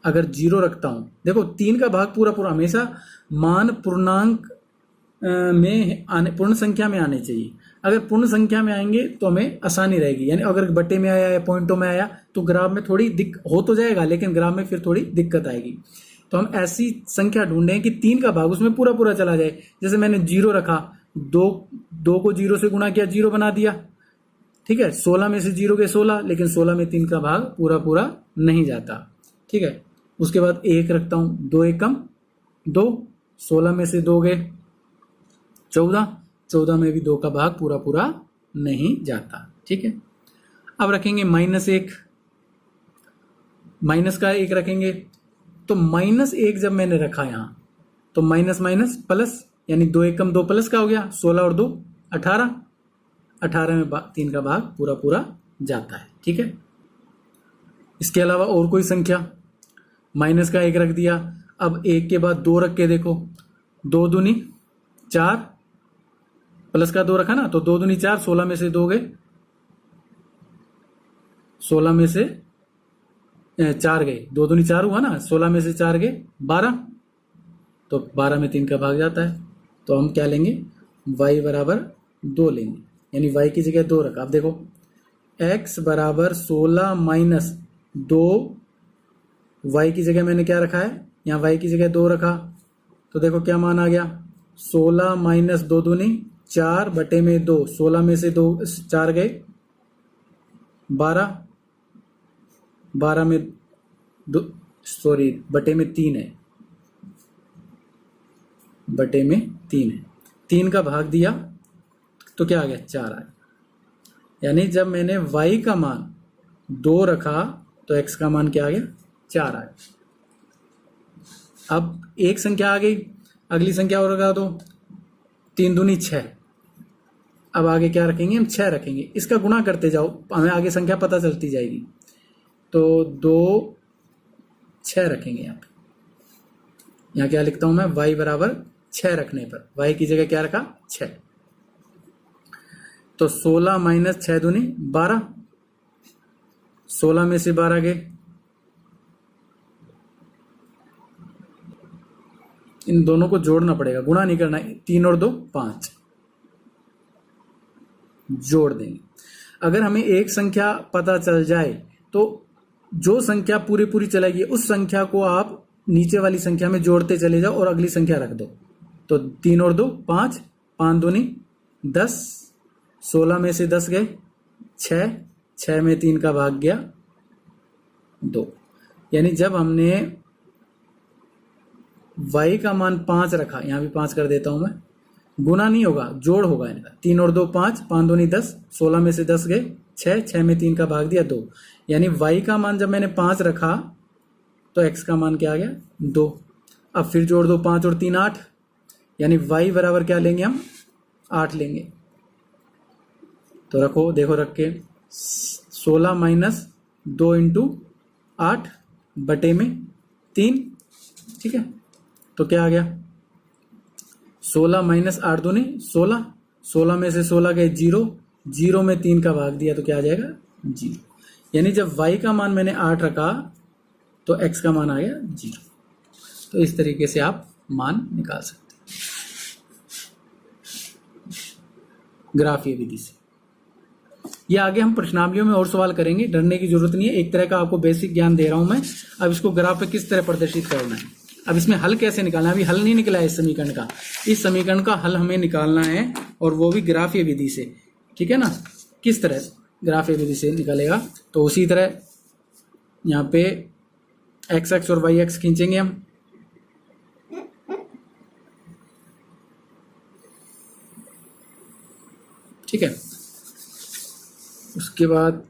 अगर 0 रखता हूं, देखो 3 का भाग पूरा पूरा, हमेशा मान पूर्णांक में आने, पूर्ण संख्या में आने चाहिए। अगर पूर्ण संख्या में आएंगे तो हमें आसानी रहेगी। यानी अगर बटे में आया या पॉइंटों में आया तो ग्राफ में थोड़ी हो तो जाएगा, लेकिन ग्राफ में फिर थोड़ी दिक्कत आएगी। तो हम ऐसी संख्या ढूंढें कि 3 का भाग उसमें पूरा पूरा चला जाए। जैसे मैंने 0 रखा, 2 को 0 से गुणा किया, 0 बना दिया, ठीक है। 16 में से 0 गए 16, लेकिन 16 में 3 का भाग पूरा पूरा नहीं जाता, ठीक है। उसके बाद 1 रखता हूं, 2 एकम 2, 16 में से 2 गए 14, 14 में भी 2 का भाग पूरा पूरा नहीं जाता, ठीक है। अब रखेंगे -1, माइनस का 1 रखेंगे, तो -1 जब मैंने रखा यहां, तो माइनस माइनस प्लस, यानी 2 एकम 2 प्लस का हो गया, 16 और 2 18, 18 में 3 का भाग पूरा पूरा जाता है, ठीक है। इसके अलावा और कोई संख्या, माइनस का 1 रख दिया, अब 1 के बाद 2 रख के देखो, 2 दूनी 4, प्लस का 2 रखा ना, तो 2 दूनी 4, 16 में से 2 गए, 16 में से 4 गए, 2 दूनी 4 हुआ ना, 16 में से 4 गए 12, तो 12 में 3 का भाग जाता है। तो हम क्या लेंगे, y बराबर 2 लेंगे, यानी y की जगह 2 रखा। अब देखो x बराबर 16 माइनस 2, y की जगह मैंने क्या रखा है, यहाँ y की जगह 2 रखा, तो देखो क्या मान आ गया, 16 माइनस 2 दूनी 4 बटे में 2, 16 में से 2 4 गए 12, 12 में बटे में 3 है, बटे में 3 है। 3 का भाग दिया तो क्या आ गया, 4 आ गया। यानी जब मैंने y का मान 2 रखा तो x का मान क्या आ गया, 4 आ गया। अब एक संख्या आ गई, अगली संख्या और लगा दो, 3 दूनी 6। अब आगे क्या रखेंगे हम, 6 रखेंगे। इसका गुणा करते जाओ, हमें आगे संख्या पता चलती जाएगी। तो 2 6 रखेंगे यहाँ पे। यहाँ क्या लिखता हूं मैं, y बराबर 6 रखने पर y की जगह क्या रखा, 6। तो 16 माइनस 6 दूनी 12, 16 में से 12 गए, इन दोनों को जोड़ना पड़ेगा, गुणा नहीं करना। 3 और 2 5, जोड़ देंगे। अगर हमें एक संख्या पता चल जाए तो जो संख्या पूरी पूरी चलेगी उस संख्या को आप नीचे वाली संख्या में जोड़ते चले जाओ और अगली संख्या रख दो। तो 3 और 2 5, 5 दूनी 10, 16 में से 10 गए 6, 6 में 3 का भाग गया 2। यानी जब हमने y का मान 5 रखा, यहां भी 5 कर देता हूं मैं, गुना नहीं होगा, जोड़ होगा इनका। 3 और 2 5, 5 दूनी 10, 16 में से 10 गए 6, 6 में 3 का भाग दिया 2। यानी y का मान जब मैंने 5 रखा तो x का मान क्या आ गया, 2। अब फिर जोड़ दो, 5 और 3 8, यानी y बराबर क्या लेंगे हम, 8 लेंगे। तो रखो, देखो रख के, 16 माइनस 2 इंटू 8 बटे में 3, ठीक है। तो क्या आ गया, 16 माइनस 8 दूनी 16, 16 में से 16 गए 0, 0 में 3 का भाग दिया तो क्या आ जाएगा, 0। यानी जब y का मान मैंने 8 रखा तो x का मान आ गया 0। तो इस तरीके से आप मान निकाल सकते हैं ग्राफीय विधि से। ये आगे हम प्रश्नावलियों में और सवाल करेंगे, डरने की जरूरत नहीं है। एक तरह का आपको बेसिक ज्ञान दे रहा हूं मैं। अब इसको ग्राफ पे किस तरह प्रदर्शित करना है, अब इसमें हल कैसे निकालना है। अभी हल नहीं निकला है इस समीकरण का, इस समीकरण का हल हमें निकालना है और वो भी ग्राफीय विधि से, ठीक है ना। किस तरह ग्राफीय विधि से निकालेगा, तो उसी तरह यहाँ पे एक्स एक्स और वाई एक्स खींचेंगे हम। ठीक है, उसके बाद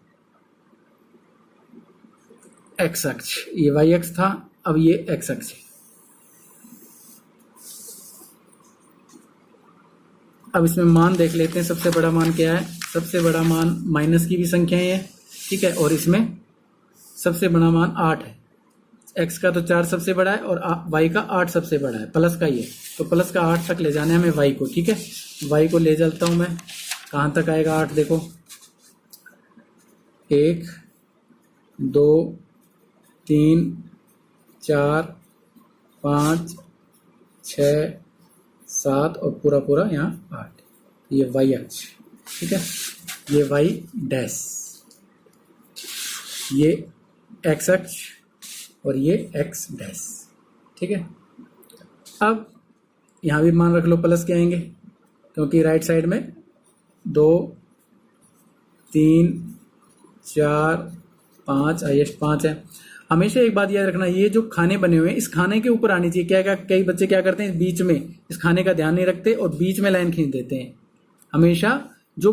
एक्स अक्ष, ये वाई अक्ष था, अब ये एक्स अक्ष है। अब इसमें मान देख लेते हैं, सबसे बड़ा मान क्या है। सबसे बड़ा मान माइनस की भी संख्याएं है, ठीक है, और इसमें सबसे बड़ा मान 8 है। एक्स का तो 4 सबसे बड़ा है और वाई का 8 सबसे बड़ा है, प्लस का ये, तो प्लस का 8 तक ले जाना है हमें वाई को, ठीक है। वाई को ले चलता हूं मैं, कहां तक आएगा 8, देखो 1 2 3 4 5 6 7 और पूरा पूरा यहाँ 8। ये वाई अक्ष, ठीक है, ये वाई डैश, ये एक्स अक्ष और ये एक्स डैश, ठीक है। अब यहाँ भी मान रख लो प्लस के आएंगे, क्योंकि राइट साइड में 2 3 4 5 हाईएस्ट 5 है। हमेशा एक बात याद रखना, ये जो खाने बने हुए हैं इस खाने के ऊपर आनी चाहिए। क्या क्या कई बच्चे क्या करते हैं, बीच में इस खाने का ध्यान नहीं रखते और बीच में लाइन खींच देते हैं। हमेशा जो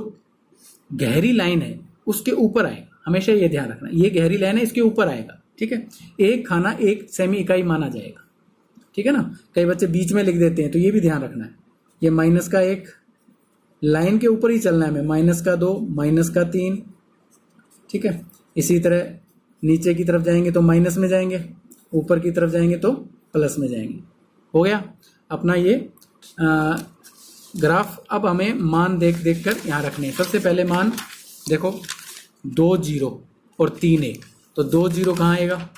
गहरी लाइन है उसके ऊपर आए, हमेशा ये ध्यान रखना, ये गहरी लाइन है इसके ऊपर आएगा, ठीक है। एक खाना 1 सेमी इकाई माना जाएगा, ठीक है ना। कई बच्चे बीच में लिख देते हैं, तो ये भी ध्यान रखना है। ये माइनस का 1 लाइन के ऊपर ही चलना है हमें, माइनस का 2 माइनस का 3, ठीक है। इसी तरह नीचे की तरफ जाएंगे तो माइनस में जाएंगे, ऊपर की तरफ जाएंगे तो प्लस में जाएंगे। हो गया अपना ये ग्राफ। अब हमें मान देख देख कर यहाँ रखने हैं। सबसे पहले मान देखो 2 0 और 3 1, तो 2 0 कहाँ आएगा,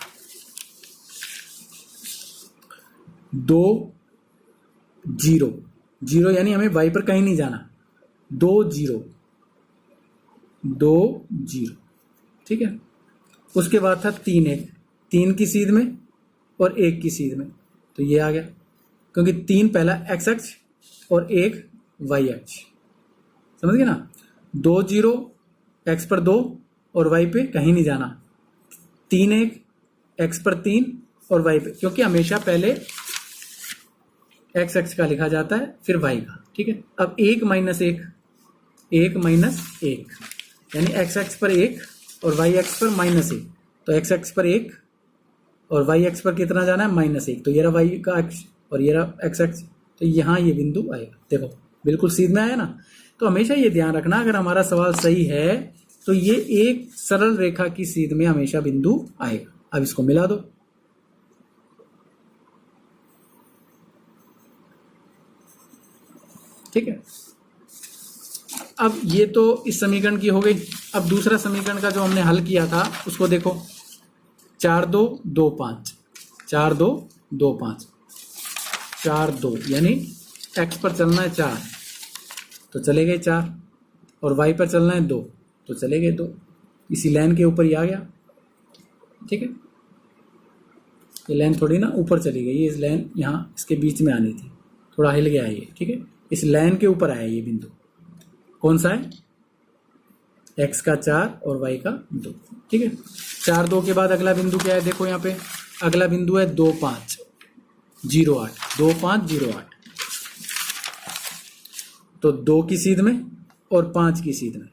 2 0 0, यानी हमें वाई पर कहीं नहीं जाना, 2 0 2 0, ठीक है। उसके बाद था 3 1, 3 की सीध में और 1 की सीध में, तो ये आ गया, क्योंकि 3 पहला एक्स अक्ष और 1 वाई अक्ष, समझ गए ना। 2 0 एक्स पर 2 और वाई पे कहीं नहीं जाना, 3 एक, x पर 3 और y पे, क्योंकि हमेशा पहले x का लिखा जाता है फिर y का, ठीक है। अब 1 माइनस 1, 1 माइनस 1 यानी x पर 1 और y पर -1, तो x पर 1 और y पर कितना जाना है -1, तो ये रहा y का x और ये रहा x, तो यहाँ ये बिंदु आएगा। देखो बिल्कुल सीध में आया ना। तो हमेशा ये ध्यान रखना, अगर हमारा सवाल सही है तो ये एक सरल रेखा की सीध में हमेशा बिंदु आएगा। अब इसको मिला दो, ठीक है। अब ये तो इस समीकरण की हो गई। अब दूसरा समीकरण का जो हमने हल किया था उसको देखो, 4 2 2 5, 4 2 2 5, 4 2 यानी x पर चलना है 4 तो चले गए 4, और y पर चलना है 2 तो चले गए 2। इसी लाइन के ऊपर ही आ गया, ठीक है। ये लाइन थोड़ी ना ऊपर चली गई, इस लाइन यहाँ इसके बीच में आनी थी, थोड़ा हिल गया ये, ठीक है। इस लाइन के ऊपर आया ये बिंदु, कौन सा है, x का 4 और y का 2, ठीक है। 4 2 के बाद अगला बिंदु क्या है, देखो यहाँ पे अगला बिंदु है 2 5 0 8, 2 5 0 8, तो 2 की सीध में और 5 की सीध में,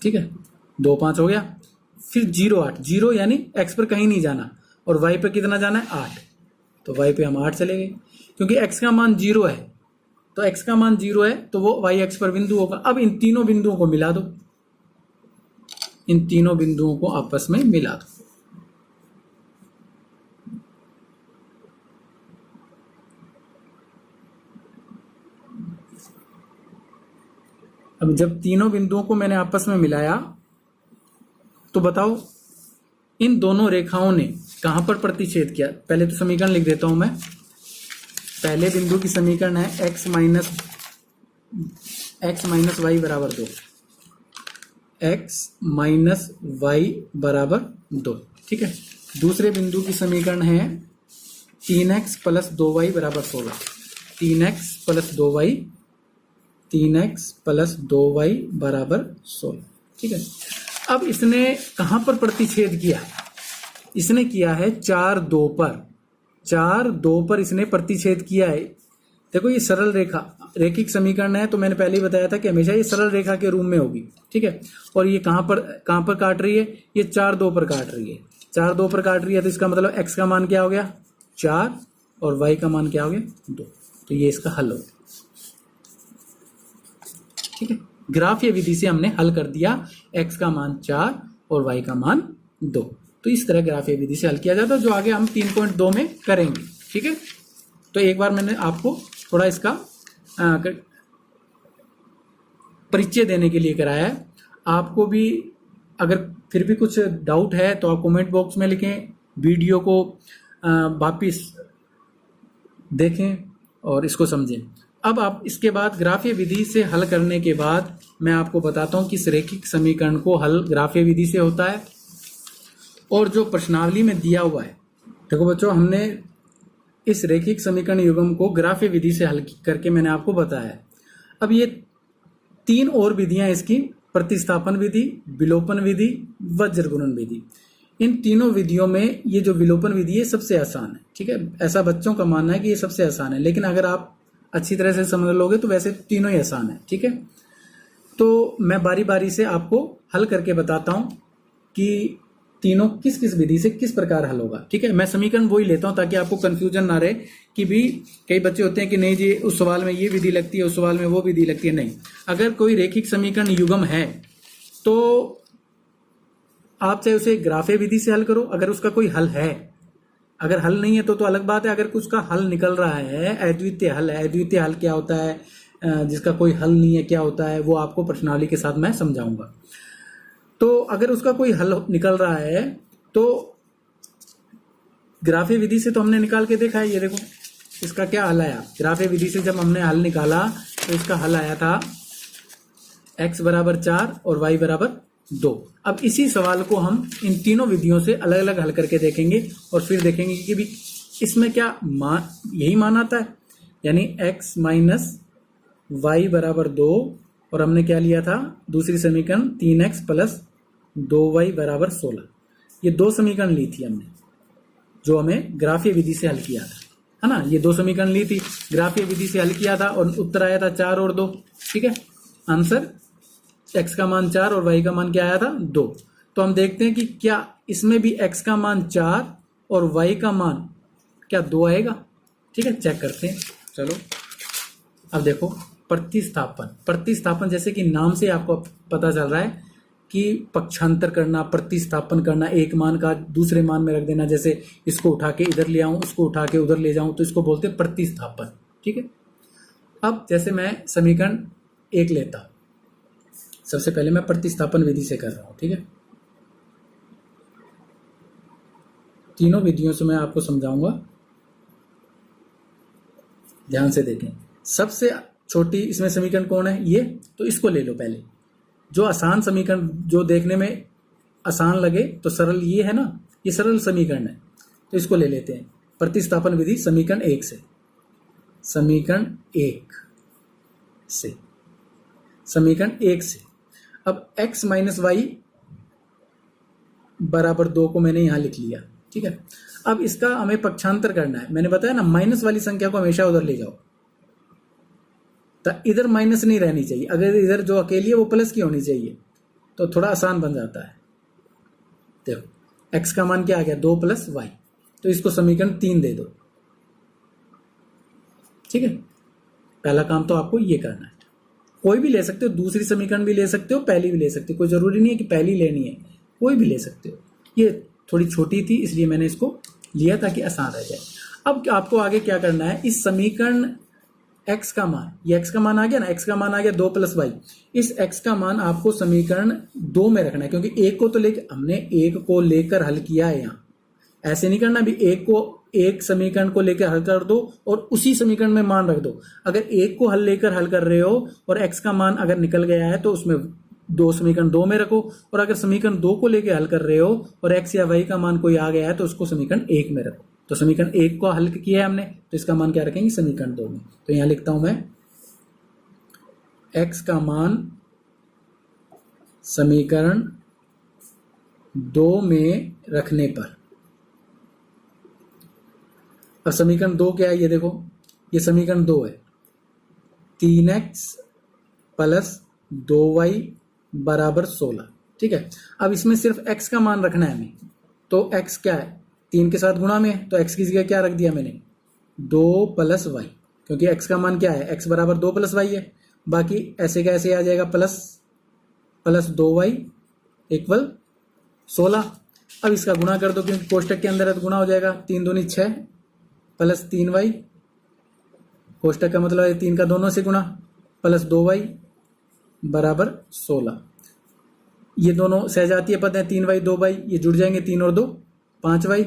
ठीक है। 2 5 हो गया, फिर 0 8, 0 यानी x पर कहीं नहीं जाना और y पर कितना जाना है 8, तो y पे हम 8 चले गए, क्योंकि x का मान 0 है, तो x का मान 0 है तो वो y अक्ष पर बिंदु होगा। अब इन तीनों बिंदुओं को मिला दो, इन तीनों बिंदुओं को आपस में मिला दो। अब जब तीनों बिंदुओं को मैंने आपस में मिलाया तो बताओ इन दोनों रेखाओं ने कहां पर प्रतिच्छेद किया। पहले तो समीकरण लिख देता हूं मैं। पहले बिंदु की समीकरण है x माइनस वाई बराबर 2, x माइनस वाई बराबर 2, ठीक है। दूसरे बिंदु की समीकरण है 3x प्लस 2y बराबर 16, 3x plus 2y, 3x plus 2y बराबर 16, ठीक है। अब इसने कहां पर प्रतिच्छेद किया, इसने किया है 4 2 पर, 4 2 पर इसने प्रतिच्छेद किया है। देखो ये सरल रेखा रैखिक समीकरण है, तो मैंने पहले ही बताया था कि हमेशा ये सरल रेखा के रूप में होगी, ठीक है। और ये कहां पर काट रही है, ये 4 2 पर काट रही है, 4 2 पर काट रही है, तो इसका मतलब x का मान क्या हो गया 4 और y का मान क्या हो गया 2, तो ये इसका हल हो गया, ठीक है। ग्राफीय विधि से हमने हल कर दिया, x का मान 4 और y का मान 2। तो इस तरह ग्राफीय विधि से हल किया जाता है, जो आगे हम 3.2 में करेंगे, ठीक है। तो एक बार मैंने आपको थोड़ा इसका परिचय देने के लिए कराया है। आपको भी अगर फिर भी कुछ डाउट है तो आप कमेंट बॉक्स में लिखें, वीडियो को वापिस देखें और इसको समझें। अब आप इसके बाद ग्राफीय विधि से हल करने के बाद मैं आपको बताता हूं कि इस रैखिक समीकरण को हल ग्राफीय विधि से होता है और जो प्रश्नावली में दिया हुआ है। देखो बच्चों, हमने इस रैखिक समीकरण युग्म को ग्राफीय विधि से हल करके मैंने आपको बताया है। अब ये 3 और विधियां इसकी, प्रतिस्थापन विधि, विलोपन विधि, वज्र गुणन विधि। इन तीनों विधियों में ये जो विलोपन विधि है सबसे आसान है, ठीक है। ऐसा बच्चों का मानना है कि ये सबसे आसान है, लेकिन अगर आप अच्छी तरह से समझ लोगे तो वैसे तीनों ही आसान है, ठीक है। तो मैं बारी बारी से आपको हल करके बताता हूं कि तीनों किस किस विधि से किस प्रकार हल होगा, ठीक है। मैं समीकरण वही लेता हूं ताकि आपको कंफ्यूजन ना रहे कि भी कई बच्चे होते हैं कि नहीं जी उस सवाल में ये विधि लगती है, उस सवाल में वो विधि लगती है। नहीं, अगर कोई रैखिक समीकरण युग्म है तो आप चाहे उसे ग्राफीय विधि से हल करो, अगर उसका कोई हल है। अगर हल नहीं है तो अलग बात है। अगर कुछ का हल निकल रहा है, अद्वितीय हल है। अद्वितीय हल क्या होता है, जिसका कोई हल नहीं है क्या होता है, वो आपको प्रश्नावली के साथ मैं समझाऊंगा। तो अगर उसका कोई हल निकल रहा है तो ग्राफीय विधि से तो हमने निकाल के देखा है। ये देखो इसका क्या हल आया। ग्राफीय विधि से जब हमने हल निकाला तो इसका हल आया था x बराबर 4 और y बराबर 2। अब इसी सवाल को हम इन तीनों विधियों से अलग अलग हल करके देखेंगे और फिर देखेंगे कि भी इसमें क्या यही मान आता है, यानी x माइनस वाई बराबर 2 और हमने क्या लिया था दूसरी समीकरण 3x प्लस 2y बराबर 16। ये दो समीकरण ली थी हमने, जो हमें ग्राफीय विधि से हल किया था, है ना। ये दो समीकरण ली थी, ग्राफीय विधि से हल किया था और उत्तर आया था 4 और 2। ठीक है, आंसर x का मान 4 और y का मान क्या आया था 2। तो हम देखते हैं कि क्या इसमें भी x का मान 4 और y का मान क्या 2 आएगा। ठीक है, चेक करते हैं। चलो अब देखो, प्रतिस्थापन जैसे कि नाम से आपको पता चल रहा है कि पक्षांतर करना, प्रतिस्थापन करना, एक मान का दूसरे मान में रख देना। जैसे इसको उठा के इधर ले आऊं, उसको उठा के उधर ले जाऊं, तो इसको बोलते हैं प्रतिस्थापन। ठीक है, अब जैसे मैं समीकरण 1 लेता हूं, सबसे पहले मैं प्रतिस्थापन विधि से कर रहा हूं। ठीक है, तीनों विधियों से मैं आपको समझाऊंगा, ध्यान से देखें। सबसे छोटी इसमें समीकरण कौन है, ये, तो इसको ले लो पहले। जो आसान समीकरण, जो देखने में आसान लगे तो सरल, ये है ना, ये सरल समीकरण है, तो इसको ले लेते हैं। प्रतिस्थापन विधि समीकरण 1 से, समीकरण 1 से, समीकरण 1 से। अब x माइनस वाई बराबर 2 को मैंने यहां लिख लिया। ठीक है, अब इसका हमें पक्षांतर करना है। मैंने बताया ना, माइनस वाली संख्या को हमेशा उधर ले जाओ, तो इधर माइनस नहीं रहनी चाहिए। अगर इधर जो अकेली है वो प्लस की होनी चाहिए, तो थोड़ा आसान बन जाता है। देखो x का मान क्या आ गया, 2 + y, तो इसको समीकरण 3 दे दो। ठीक है, पहला काम तो आपको ये करना है। कोई भी ले सकते हो, दूसरी समीकरण भी ले सकते हो, पहली भी ले सकते हो, कोई जरूरी नहीं है कि पहली लेनी है, कोई भी ले सकते हो। ये थोड़ी छोटी थी इसलिए मैंने इसको लिया ताकि आसान रह जाए। अब आपको आगे क्या करना है, इस समीकरण x का मान, ये x का मान आ गया ना, x का मान आ गया 2 + y, इस x का मान आपको समीकरण 2 में रखना है, क्योंकि एक को तो हमने एक को लेकर हल किया है। यहाँ ऐसे नहीं करना भी एक समीकरण को लेकर हल कर दो और उसी समीकरण में मान रख दो। अगर एक को लेकर हल कर रहे हो और x का मान अगर निकल गया है तो उसमें दो समीकरण 2 में रखो, और अगर समीकरण 2 को लेकर हल कर रहे हो और x या y का मान कोई आ गया है तो उसको समीकरण 1 में रखो। तो समीकरण 1 को हल किया है हमने, तो इसका मान क्या रखेंगे, समीकरण 2 में। तो यहां लिखता हूं मैं, x का मान समीकरण 2 में रखने पर, अब समीकरण 2 क्या है, ये देखो, ये समीकरण 2 है, 3x + 2y बराबर 16। ठीक है, अब इसमें सिर्फ x का मान रखना है हमें, तो x क्या है, 3 के साथ गुणा में है, तो x की जगह क्या रख दिया मैंने, 2 + y, क्योंकि x का मान क्या है, x बराबर 2 + y है। बाकी ऐसे का ऐसे आ जाएगा, प्लस 2y = 16। अब इसका गुणा कर दो, क्योंकि कोष्टक के अंदर है तो गुणा हो जाएगा, 3 दूनी 6 + 3y, कोष्टक का मतलब है 3 का दोनों से गुणा, + 2y बराबर 16। ये दोनों सहजातीय पद हैं, 3y 2y, ये जुड़ जाएंगे, 3 और 2 5y,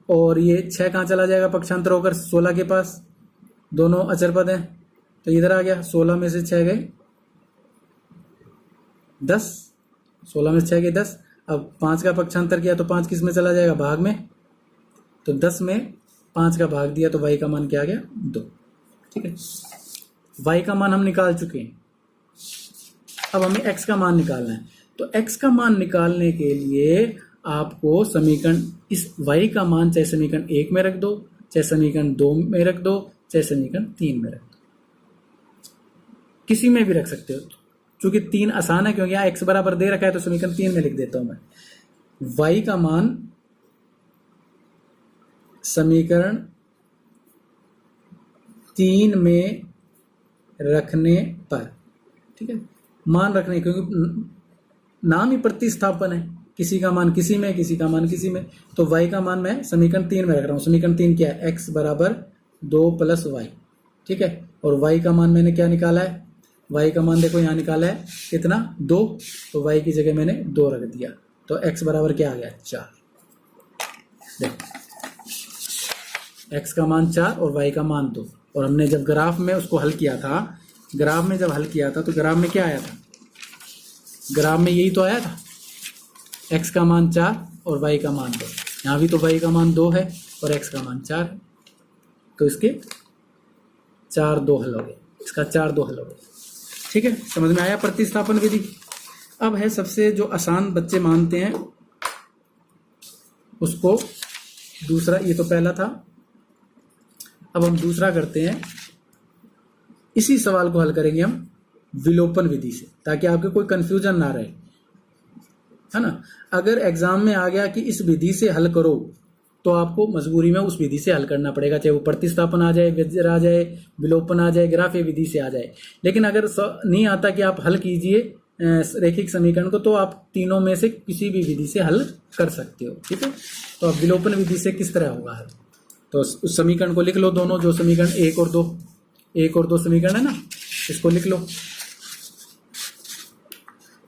और ये 6 कहाँ चला जाएगा पक्षांतर होकर 16 के पास, दोनों अचर पद हैं, तो इधर आ गया, 16 में से 6 गए 10, 16 में से 6 गए 10। अब 5 का पक्षांतर किया तो 5 किस में चला जाएगा, भाग में, तो 10 में 5 का भाग दिया तो y का मान क्या आ गया, 2। ठीक है, y का मान हम निकाल चुके हैं। अब हमें x का मान निकालना है, तो x का मान निकालने के लिए आपको समीकरण, इस y का मान चाहे समीकरण 1 में रख दो, चाहे समीकरण 2 में रख दो, चाहे समीकरण 3 में रख दो, किसी में भी रख सकते हो। चूंकि 3 आसान है, क्योंकि यहाँ x बराबर दे रखा है, तो समीकरण 3 में लिख देता हूं मैं। y का मान समीकरण 3 में रखने पर, ठीक है, मान रखने, क्योंकि नाम ही प्रतिस्थापन है, किसी का मान किसी में, किसी का मान किसी में, तो y का मान मैं समीकरण 3 में रख रहा हूं। समीकरण 3 क्या है, x बराबर 2 + y। ठीक है, और y का मान मैंने क्या निकाला है, y का मान देखो यहां निकाला है कितना, 2, तो y की जगह मैंने 2 रख दिया, तो x बराबर क्या आ गया, 4। देखो x का मान 4 और y का मान 2, और हमने जब ग्राफ में उसको हल किया था, ग्राफ में जब हल किया था तो ग्राफ में क्या आया था, ग्राफ में यही तो आया था, x का मान 4 और y का मान 2। यहाँ भी तो y का मान 2 है और x का मान 4 है, तो इसके 4 2 हल हो गए, इसका 4 2 हल हो गए। ठीक है, समझ में आया प्रतिस्थापन विधि। अब है सबसे जो आसान बच्चे मानते हैं उसको दूसरा, ये तो पहला था। अब हम दूसरा करते हैं। इसी सवाल को हल करेंगे हम विलोपन विधि से, ताकि आपके कोई कंफ्यूजन ना रहे, है ना। अगर एग्जाम में आ गया कि इस विधि से हल करो, तो आपको मजबूरी में उस विधि से हल करना पड़ेगा, चाहे वो प्रतिस्थापन आ जाए, व्यंजक आ जाए, विलोपन आ जाए, ग्राफीय विधि से आ जाए। लेकिन अगर नहीं आता कि आप हल कीजिए रैखिक समीकरण को, तो आप तीनों में से किसी भी विधि से हल कर सकते हो, ठीक है। तो अब विलोपन विधि से किस तरह होगा हल, तो उस समीकरण को लिख लो, दोनों जो समीकरण एक और दो समीकरण है ना, इसको लिख लो।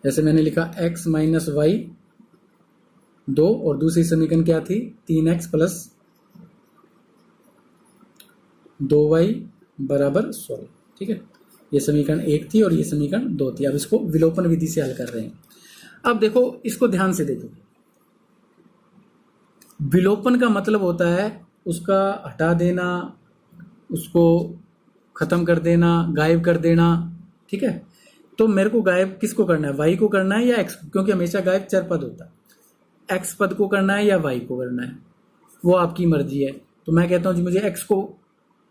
जैसे मैंने लिखा x माइनस वाई 2, और दूसरी समीकरण क्या थी, 3x प्लस 2y बराबर 16, ठीक है। ये समीकरण 1 थी और ये समीकरण 2 थी। अब इसको विलोपन विधि से हल कर रहे हैं। अब देखो, इसको ध्यान से देखो। विलोपन का मतलब होता है उसका हटा देना, उसको खत्म कर देना, गायब कर देना, ठीक है। तो मेरे को गायब किसको करना है, y को करना है या x, क्योंकि हमेशा गायब चर पद होता है। x पद को करना है या y को करना है, वो आपकी मर्जी है। तो मैं कहता हूं जी मुझे x को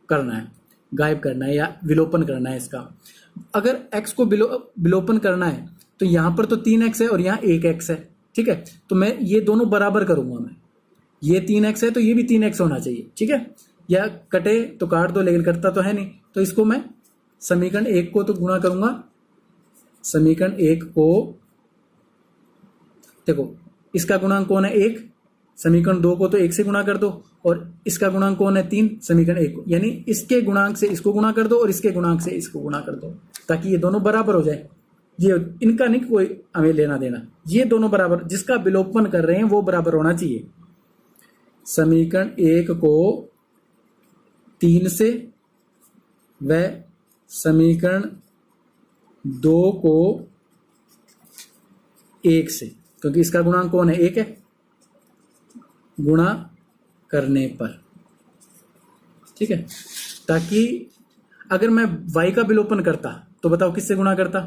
करना है, गायब करना है या विलोपन करना है इसका। अगर x को विलोपन करना है तो यहां पर तो 3x है और यहाँ 1x है, ठीक है। तो मैं ये दोनों बराबर करूंगा, मैं ये 3x है तो ये भी 3x होना चाहिए, ठीक है। या कटे तो काट दो, लेकिन कटता तो है नहीं। तो इसको मैं समीकरण 1 को तो गुणा करूंगा, समीकरण 1 को देखो, इसका गुणांक कौन है 1, समीकरण 2 को तो 1 से गुणा कर दो, और इसका गुणांक कौन है 3, समीकरण 1 को, यानी इसके गुणांक से इसको गुणा कर दो और इसके गुणांक से इसको गुणा कर दो, ताकि ये दोनों बराबर हो जाए। ये इनका नहीं कोई हमें लेना देना, ये दोनों बराबर, जिसका विलोपन कर रहे हैं वो बराबर होना चाहिए। समीकरण 1 को 3 से व समीकरण 2 को 1 से, क्योंकि इसका गुणांक कौन है 1 है, गुणा करने पर, ठीक है। ताकि अगर मैं y का विलोपन करता तो बताओ किससे गुणा करता,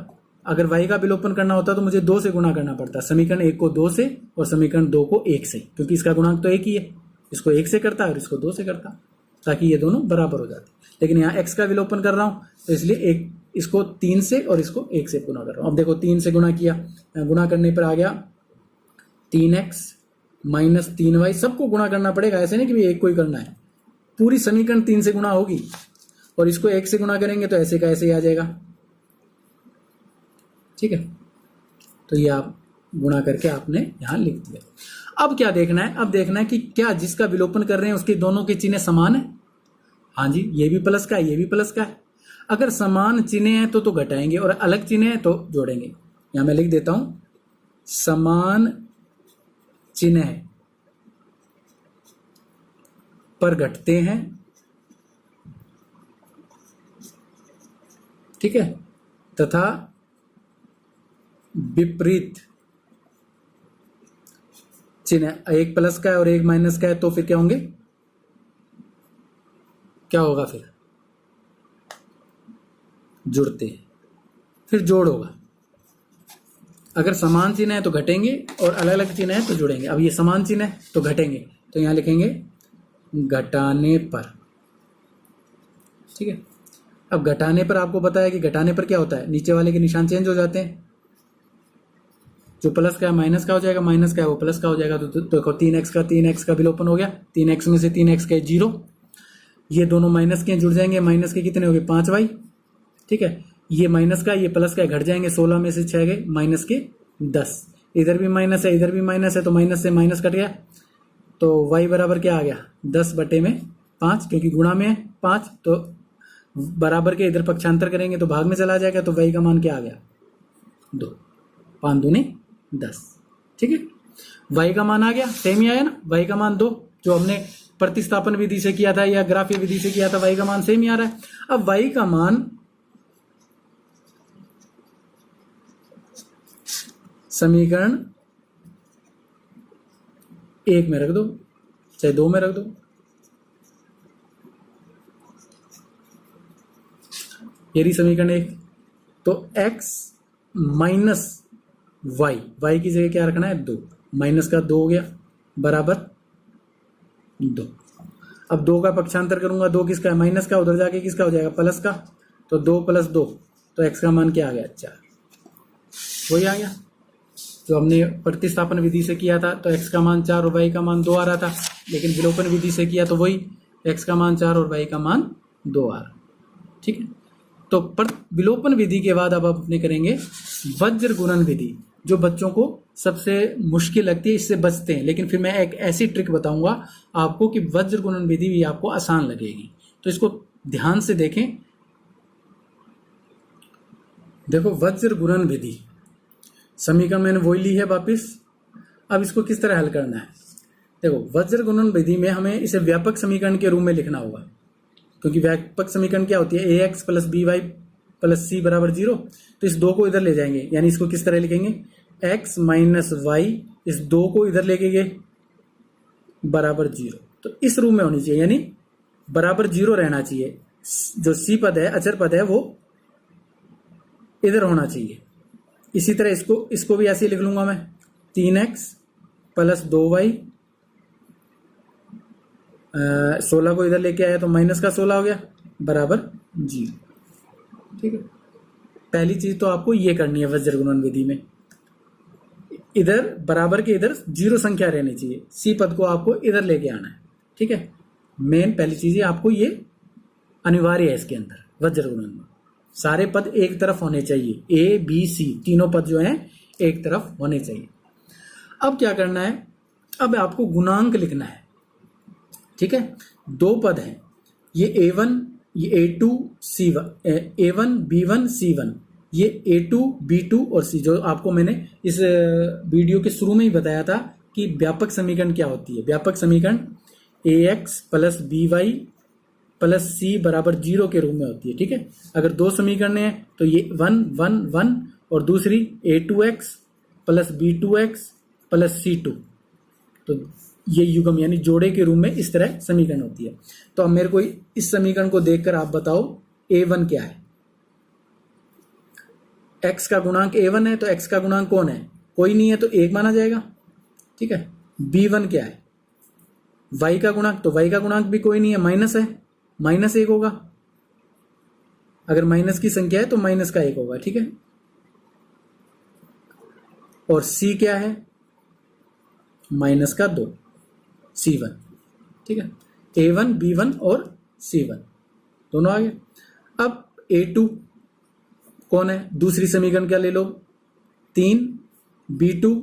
अगर y का विलोपन करना होता तो मुझे 2 से गुणा करना पड़ता, समीकरण 1 को 2 से और समीकरण 2 को 1 से, क्योंकि इसका गुणांक तो 1 ही है। इसको 1 से करता और इसको 2 से करता, ताकि ये दोनों बराबर हो जाते। लेकिन यहाँ x का विलोपन कर रहा हूं तो इसलिए इसको 3 से और इसको 1 से गुणा कर रहा हूं। अब देखो 3 से गुणा किया, गुणा करने पर आ गया 3x माइनस 3y, सबको गुणा करना पड़ेगा, ऐसे नहीं कि एक को ही करना है। पूरी समीकरण 3 से गुणा होगी और इसको 1 से गुणा करेंगे तो ऐसे का ऐसे ही आ जाएगा, ठीक है। तो ये आप गुणा करके आपने यहां लिख दिया। अब क्या देखना है, अब देखना है कि क्या जिसका विलोपन कर रहे हैं उसके दोनों के चिन्ह समान है। हाँ जी, ये भी प्लस का है, ये भी प्लस का है। अगर समान चिन्ह है तो घटाएंगे, और अलग चिन्ह है तो जोड़ेंगे। यहां मैं लिख देता हूं, समान चिन्ह है पर घटते हैं, ठीक है, तथा विपरीत चिन्ह, एक प्लस का है और एक माइनस का है, तो फिर क्या होंगे, क्या होगा, फिर जुड़ते हैं, फिर जोड़ होगा। अगर समान चिन्ह है तो घटेंगे और अलग अलग चिन्ह है तो जुड़ेंगे। अब ये समान चिन्ह है तो घटेंगे, तो यहां लिखेंगे घटाने पर, ठीक है। अब घटाने पर आपको पता है कि घटाने पर क्या होता है, नीचे वाले के निशान चेंज हो जाते हैं। जो प्लस का है माइनस का हो जाएगा, माइनस का है वो प्लस का हो जाएगा। तो देखो 3x का विलोपन हो गया, 3x में से 3x का 0, ये दोनों माइनस के जुड़ जाएंगे, माइनस के कितने हो गए 5y, ठीक है। ये माइनस का ये प्लस का घट जाएंगे, 16 में से 6 गए, माइनस के 10, इधर भी माइनस है इधर भी माइनस है, तो माइनस से माइनस कट गया, तो y बराबर क्या आ गया 10/5, क्योंकि गुणा में है 5, तो बराबर के इधर पक्षांतर करेंगे तो भाग में चला जाएगा, तो y का मान क्या आ गया 2, 5 दूनी 10, ठीक है। y का मान आ गया, सेम ही आया ना, y का मान 2, जो हमने प्रतिस्थापन विधि से किया था या ग्राफीय विधि से किया था, y का मान सेम ही आ रहा है। अब y का मान समीकरण 1 में रख दो, चाहे 2 में रख दो, ये रही समीकरण 1। तो x माइनस वाई की जगह क्या रखना है 2, माइनस का 2 हो गया बराबर 2। अब 2 का पक्षांतर करूंगा, 2 किसका है माइनस का, उधर जाके किसका हो जाएगा प्लस का, तो 2 + 2 तो x का मान क्या आ गया 4, वही आ गया जो हमने प्रतिस्थापन विधि से किया था। तो x का मान 4 और y का मान 2 आ रहा था, लेकिन विलोपन विधि से किया तो वही x का मान 4 और y का मान 2 आ रहा। ठीक है, तो पर विलोपन विधि के बाद अब अपने करेंगे वज्र गुणन विधि, जो बच्चों को सबसे मुश्किल लगती है, इससे बचते हैं। लेकिन फिर मैं एक ऐसी ट्रिक बताऊंगा आपको कि वज्र गुणन विधि भी आपको आसान लगेगी, तो इसको ध्यान से देखें। देखो वज्र गुणन विधि, समीकरण मैंने वही ली है वापिस। अब इसको किस तरह हल करना है, देखो वज्र गुणन विधि में हमें इसे व्यापक समीकरण के रूप में लिखना होगा, क्योंकि व्यापक समीकरण क्या होती है, ax + by + c = 0। तो इस 2 को इधर ले जाएंगे, यानी इसको किस तरह लिखेंगे, x - y, इस 2 को इधर लेके गए बराबर 0। तो इस रूप में होनी चाहिए, यानी बराबर 0 रहना चाहिए। जो c पद है, अचर पद है, वो इधर होना चाहिए। इसी तरह इसको भी ऐसे ही लिख लूंगा मैं, 3x + 2y, 16 को इधर लेके आया तो माइनस का 16 हो गया बराबर 0। ठीक है, पहली चीज तो आपको ये करनी है वज्र गुणन विधि में, इधर बराबर के इधर 0 संख्या रहनी चाहिए, सी पद को आपको इधर लेके आना है। ठीक है, मेन पहली चीज है, आपको ये अनिवार्य है इसके अंदर वज्र गुणन में, सारे पद एक तरफ होने चाहिए, ए बी सी तीनों पद जो हैं एक तरफ होने चाहिए। अब क्या करना है, अब आपको गुणांक लिखना है। ठीक है, 2 पद हैं, ये a1 ये a2 c1, a1 b1 c1, ये a2 b2 और c, जो आपको मैंने इस वीडियो के शुरू में ही बताया था कि व्यापक समीकरण क्या होती है। व्यापक समीकरण ax + by + c = 0 के रूप में होती है। ठीक है, अगर 2 समीकरण हैं तो ये 1 1 1 और दूसरी a2x + b2x + c2, तो ये युग्म यानी जोड़े के रूप में इस तरह समीकरण होती है। तो अब मेरे को इस समीकरण को देखकर आप बताओ a1 क्या है। x का गुणांक a1 है, तो x का गुणांक कौन है, कोई नहीं है, तो 1 माना जाएगा। ठीक है, b1 क्या है, y का गुणांक, तो y का गुणांक भी कोई नहीं है, माइनस है, -1 होगा। अगर माइनस की संख्या है तो माइनस का 1 होगा। ठीक है, और c क्या है, -2, c1। ठीक है, a1 b1 और c1 दोनों आ गए। अब a2 कौन है, दूसरी समीकरण क्या ले लो, 3 b2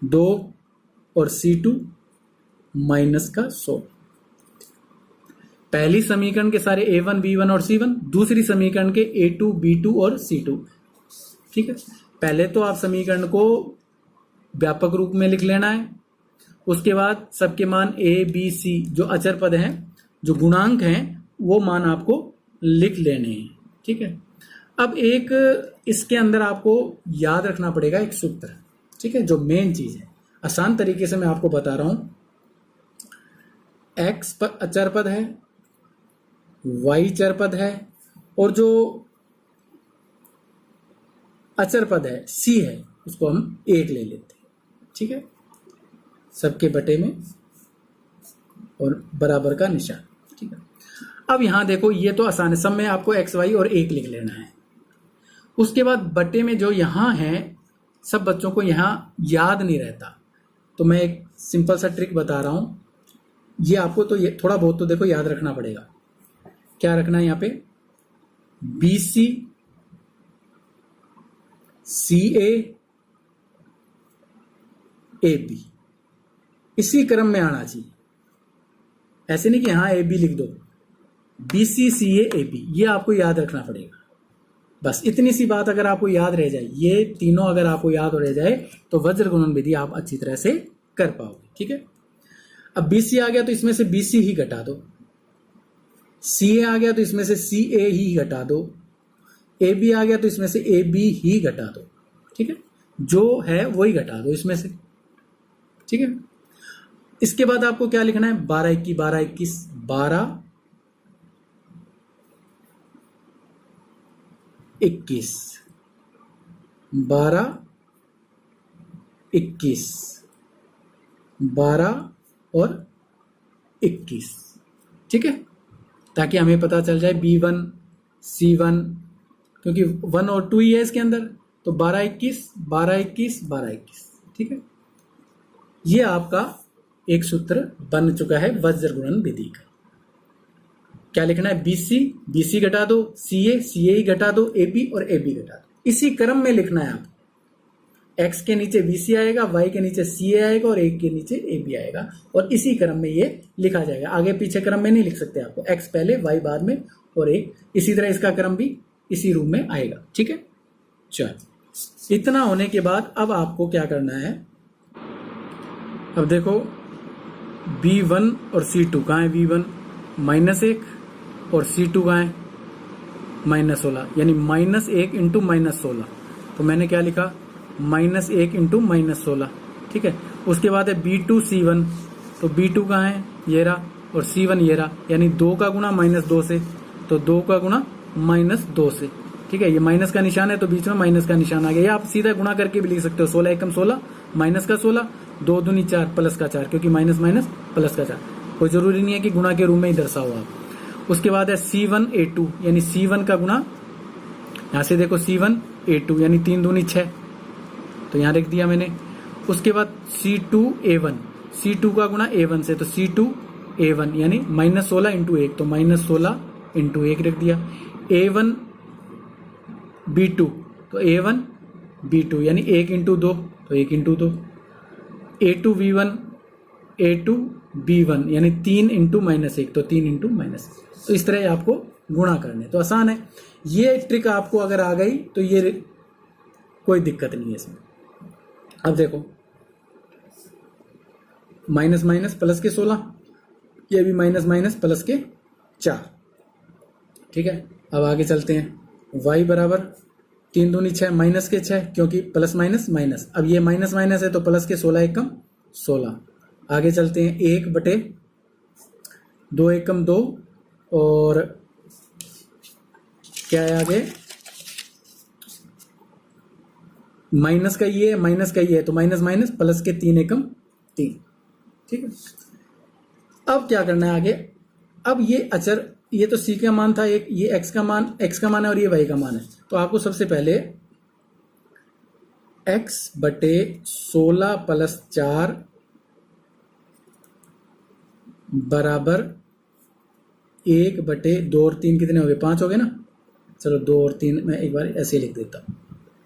2 और c2 -16। पहली समीकरण के सारे a1 b1 और c1, दूसरी समीकरण के a2 b2 और c2। ठीक है, पहले तो आप समीकरण को व्यापक रूप में लिख लेना है, उसके बाद सबके मान a b c जो अचर पद हैं, जो गुणांक हैं, वो मान आपको लिख लेने हैं। ठीक है, अब एक इसके अंदर आपको याद रखना पड़ेगा एक सूत्र। ठीक है, जो मेन चीज है, आसान तरीके से मैं आपको बता रहा हूं। x पर अचर पद है, y चर पद है, और जो अचर पद है c है, उसको हम 1 ले लेते हैं। ठीक है, सबके बटे में और बराबर का निशान। ठीक है, अब यहां देखो, ये तो आसान है, सब में आपको x y और 1 लिख लेना है। उसके बाद बटे में जो यहां है, सब बच्चों को यहां याद नहीं रहता, तो मैं एक सिंपल सा ट्रिक बता रहा हूं, ये आपको तो ये थोड़ा बहुत तो देखो याद रखना पड़ेगा। क्या रखना है, यहां पे BC CA AB, इसी क्रम में आना चाहिए, ऐसे नहीं कि यहां AB लिख दो, BC CA AB, ये आपको याद रखना पड़ेगा। बस इतनी सी बात अगर आपको याद रह जाए, ये तीनों अगर आपको याद रह जाए, तो वज्र गुणन विधि आप अच्छी तरह से कर पाओगे। ठीक है, अब BC आ गया तो इसमें से BC ही घटा दो, CA आ गया तो इसमें से CA ही घटा दो, AB आ गया तो इसमें से AB ही घटा दो। ठीक है, जो है वही घटा दो इसमें से। ठीक है, इसके बाद आपको क्या लिखना है, 12 21 12 21 12 21, 12, 21, 12 और 21, ठीक है, ताकि हमें पता चल जाए B1 C1, क्योंकि 1 और 2 ही है इसके अंदर, तो 12 21 12 21 12 21, ठीक है। ये आपका एक सूत्र बन चुका है वज्र गुणन विधि का। क्या लिखना है? BC घटा दो, CA घटा दो, AB और AB घटा दो, इसी क्रम में लिखना है आप। X के नीचे BC आएगा, Y के नीचे CA आएगा और A के नीचे AB आएगा, और इसी क्रम में ये लिखा जाएगा। आगे पीछे क्रम में नहीं लिख सकते आपको, X पहले Y बाद में और A, इसी तरह इसका क्रम भी इसी रूप में आएगा, ठीक है। चलो, इतना होने के बाद अब आपको क्या करना है? अब देखो B1 और C2 कहाँ है? B1 -1 और C2 कहाँ है? -16, यानी -1 इंटू -16, तो मैंने क्या लिखा? -1 इंटू -16, ठीक है। उसके बाद है B2 C1, तो B2 कहाँ है? ये रहा, और C1 ये रहा, यानी 2 का गुणा -2 से, तो 2 का गुणा -2 से, ठीक है। ये माइनस का निशान है तो बीच में माइनस का निशान आ गया। या आप सीधा गुणा करके भी लिख सकते हो, 16 एकम 16 माइनस का 16, 2 दूनी 4 प्लस का 4, क्योंकि माइनस माइनस प्लस का 4, कोई जरूरी नहीं है कि गुणा के रूप में ही दर्शाओ आप। उसके बाद है C1 A2, यानी C1 का गुणा, यहां से देखो C1 A2 यानी 3 दूनी 6, तो यहां लिख दिया मैंने। उसके बाद C2 A1, C2 का गुणा A1 से, तो C2 A1 यानी -16 इंटू 1, तो -16 इंटू 1 रख दिया। A1 B2, तो A1 B2 यानी 1 इंटू 2, तो 1 into 2। A2 B1 A2 B1 यानी 3 इंटू -1, तो 3 इंटू -1। तो इस तरह आपको गुणा करने, तो आसान है। ये ट्रिक आपको अगर आ गई तो ये कोई दिक्कत नहीं है इसमें। अब देखो माइनस माइनस प्लस के 16, ये भी माइनस माइनस प्लस के 4, ठीक है। अब आगे चलते हैं। y बराबर 3 दूनी 6 माइनस के 6, क्योंकि प्लस माइनस माइनस, अब ये माइनस माइनस है तो प्लस के 16 एकम 16। आगे चलते हैं, 1 बटे 2 एकम 2, और क्या है आगे? माइनस का ये है, माइनस का ये है, तो माइनस माइनस प्लस के 3 एकम 3, ठीक है। अब क्या करना है आगे? अब ये अचर, ये तो c का मान था एक, ये x का मान है और ये y का मान है, तो आपको सबसे पहले x बटे 16 प्लस 4 बराबर 1 बटे 2 और 3 कितने हो गए? 5 हो गए ना। चलो 2 और 3 मैं एक बार ऐसे लिख देता हूँ,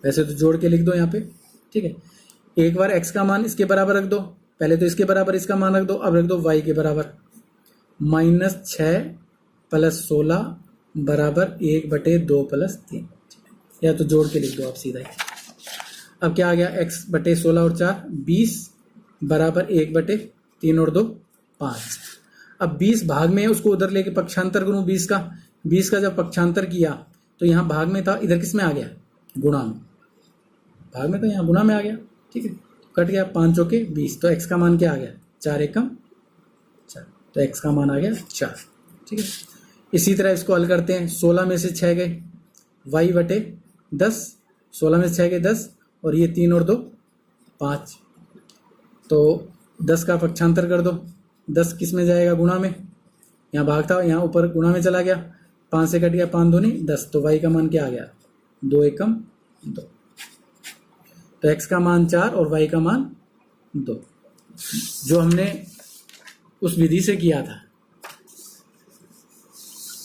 वैसे तो जोड़ के लिख दो यहाँ पे, ठीक है। एक बार x का मान इसके बराबर रख दो, पहले तो इसके बराबर इसका मान रख दो, अब रख दो y के बराबर, -6 प्लस 16 बराबर 1 बटे 2 प्लस 3, या तो जोड़ के लिख दो आप सीधा ही। अब क्या आ गया? x बटे 16 और 4 20 बराबर 1 बटे 3 और 2 5। अब 20 भाग में है, उसको उधर लेके पक्षांतर करूं 20 का जब पक्षांतर किया तो यहाँ भाग में था, इधर किस में आ गया? गुणा में। भाग में था, यहाँ गुणा में आ गया, ठीक है। कट गया, 5 चौके 20, तो x का मान क्या आ गया? 4 एकम 4, तो x का मान आ गया 4, ठीक है। इसी तरह इसको हल करते हैं। 16 में से 6 गए, y बटे 10, 16 में से 6 गए 10, और ये 3 और 2 5, तो 10 का पक्षांतर कर दो, 10 किस में जाएगा? गुणा में। यहाँ भाग था, यहाँ ऊपर गुणा में चला गया, 5 से कट गया, 5 दूनी 10, तो y का मान क्या आ गया? 2 एकम 2, तो x का मान 4 और y का मान 2, जो हमने उस विधि से किया था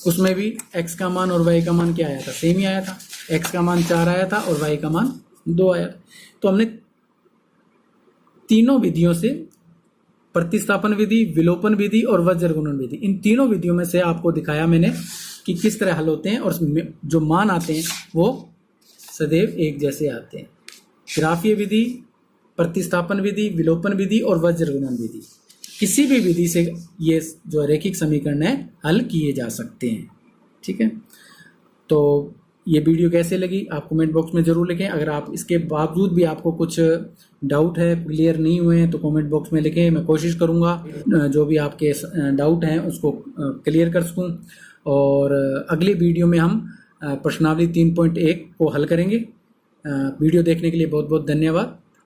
उसमें भी x का मान और y का मान क्या आया था? सेम ही आया था। x का मान 4 आया था और y का मान 2 आया था। तो हमने तीनों विधियों से, प्रतिस्थापन विधि, विलोपन विधि और वज्र गुणन विधि, इन तीनों विधियों में से आपको दिखाया मैंने कि किस तरह हल होते हैं, और जो मान आते हैं वो सदैव एक जैसे आते हैं। ग्राफीय विधि, प्रतिस्थापन विधि, विलोपन विधि और वज्र गुणन विधि, किसी भी विधि से ये जो रैखिक समीकरण है हल किए जा सकते हैं, ठीक है। तो ये वीडियो कैसे लगी आप कमेंट बॉक्स में ज़रूर लिखें। अगर आप इसके बावजूद भी आपको कुछ डाउट है, क्लियर नहीं हुए हैं, तो कमेंट बॉक्स में लिखें। मैं कोशिश करूँगा जो भी आपके डाउट हैं उसको क्लियर कर सकूँ। और अगली वीडियो में हम प्रश्नावली 3.1 को हल करेंगे, वीडियो देखने के लिए बहुत बहुत धन्यवाद।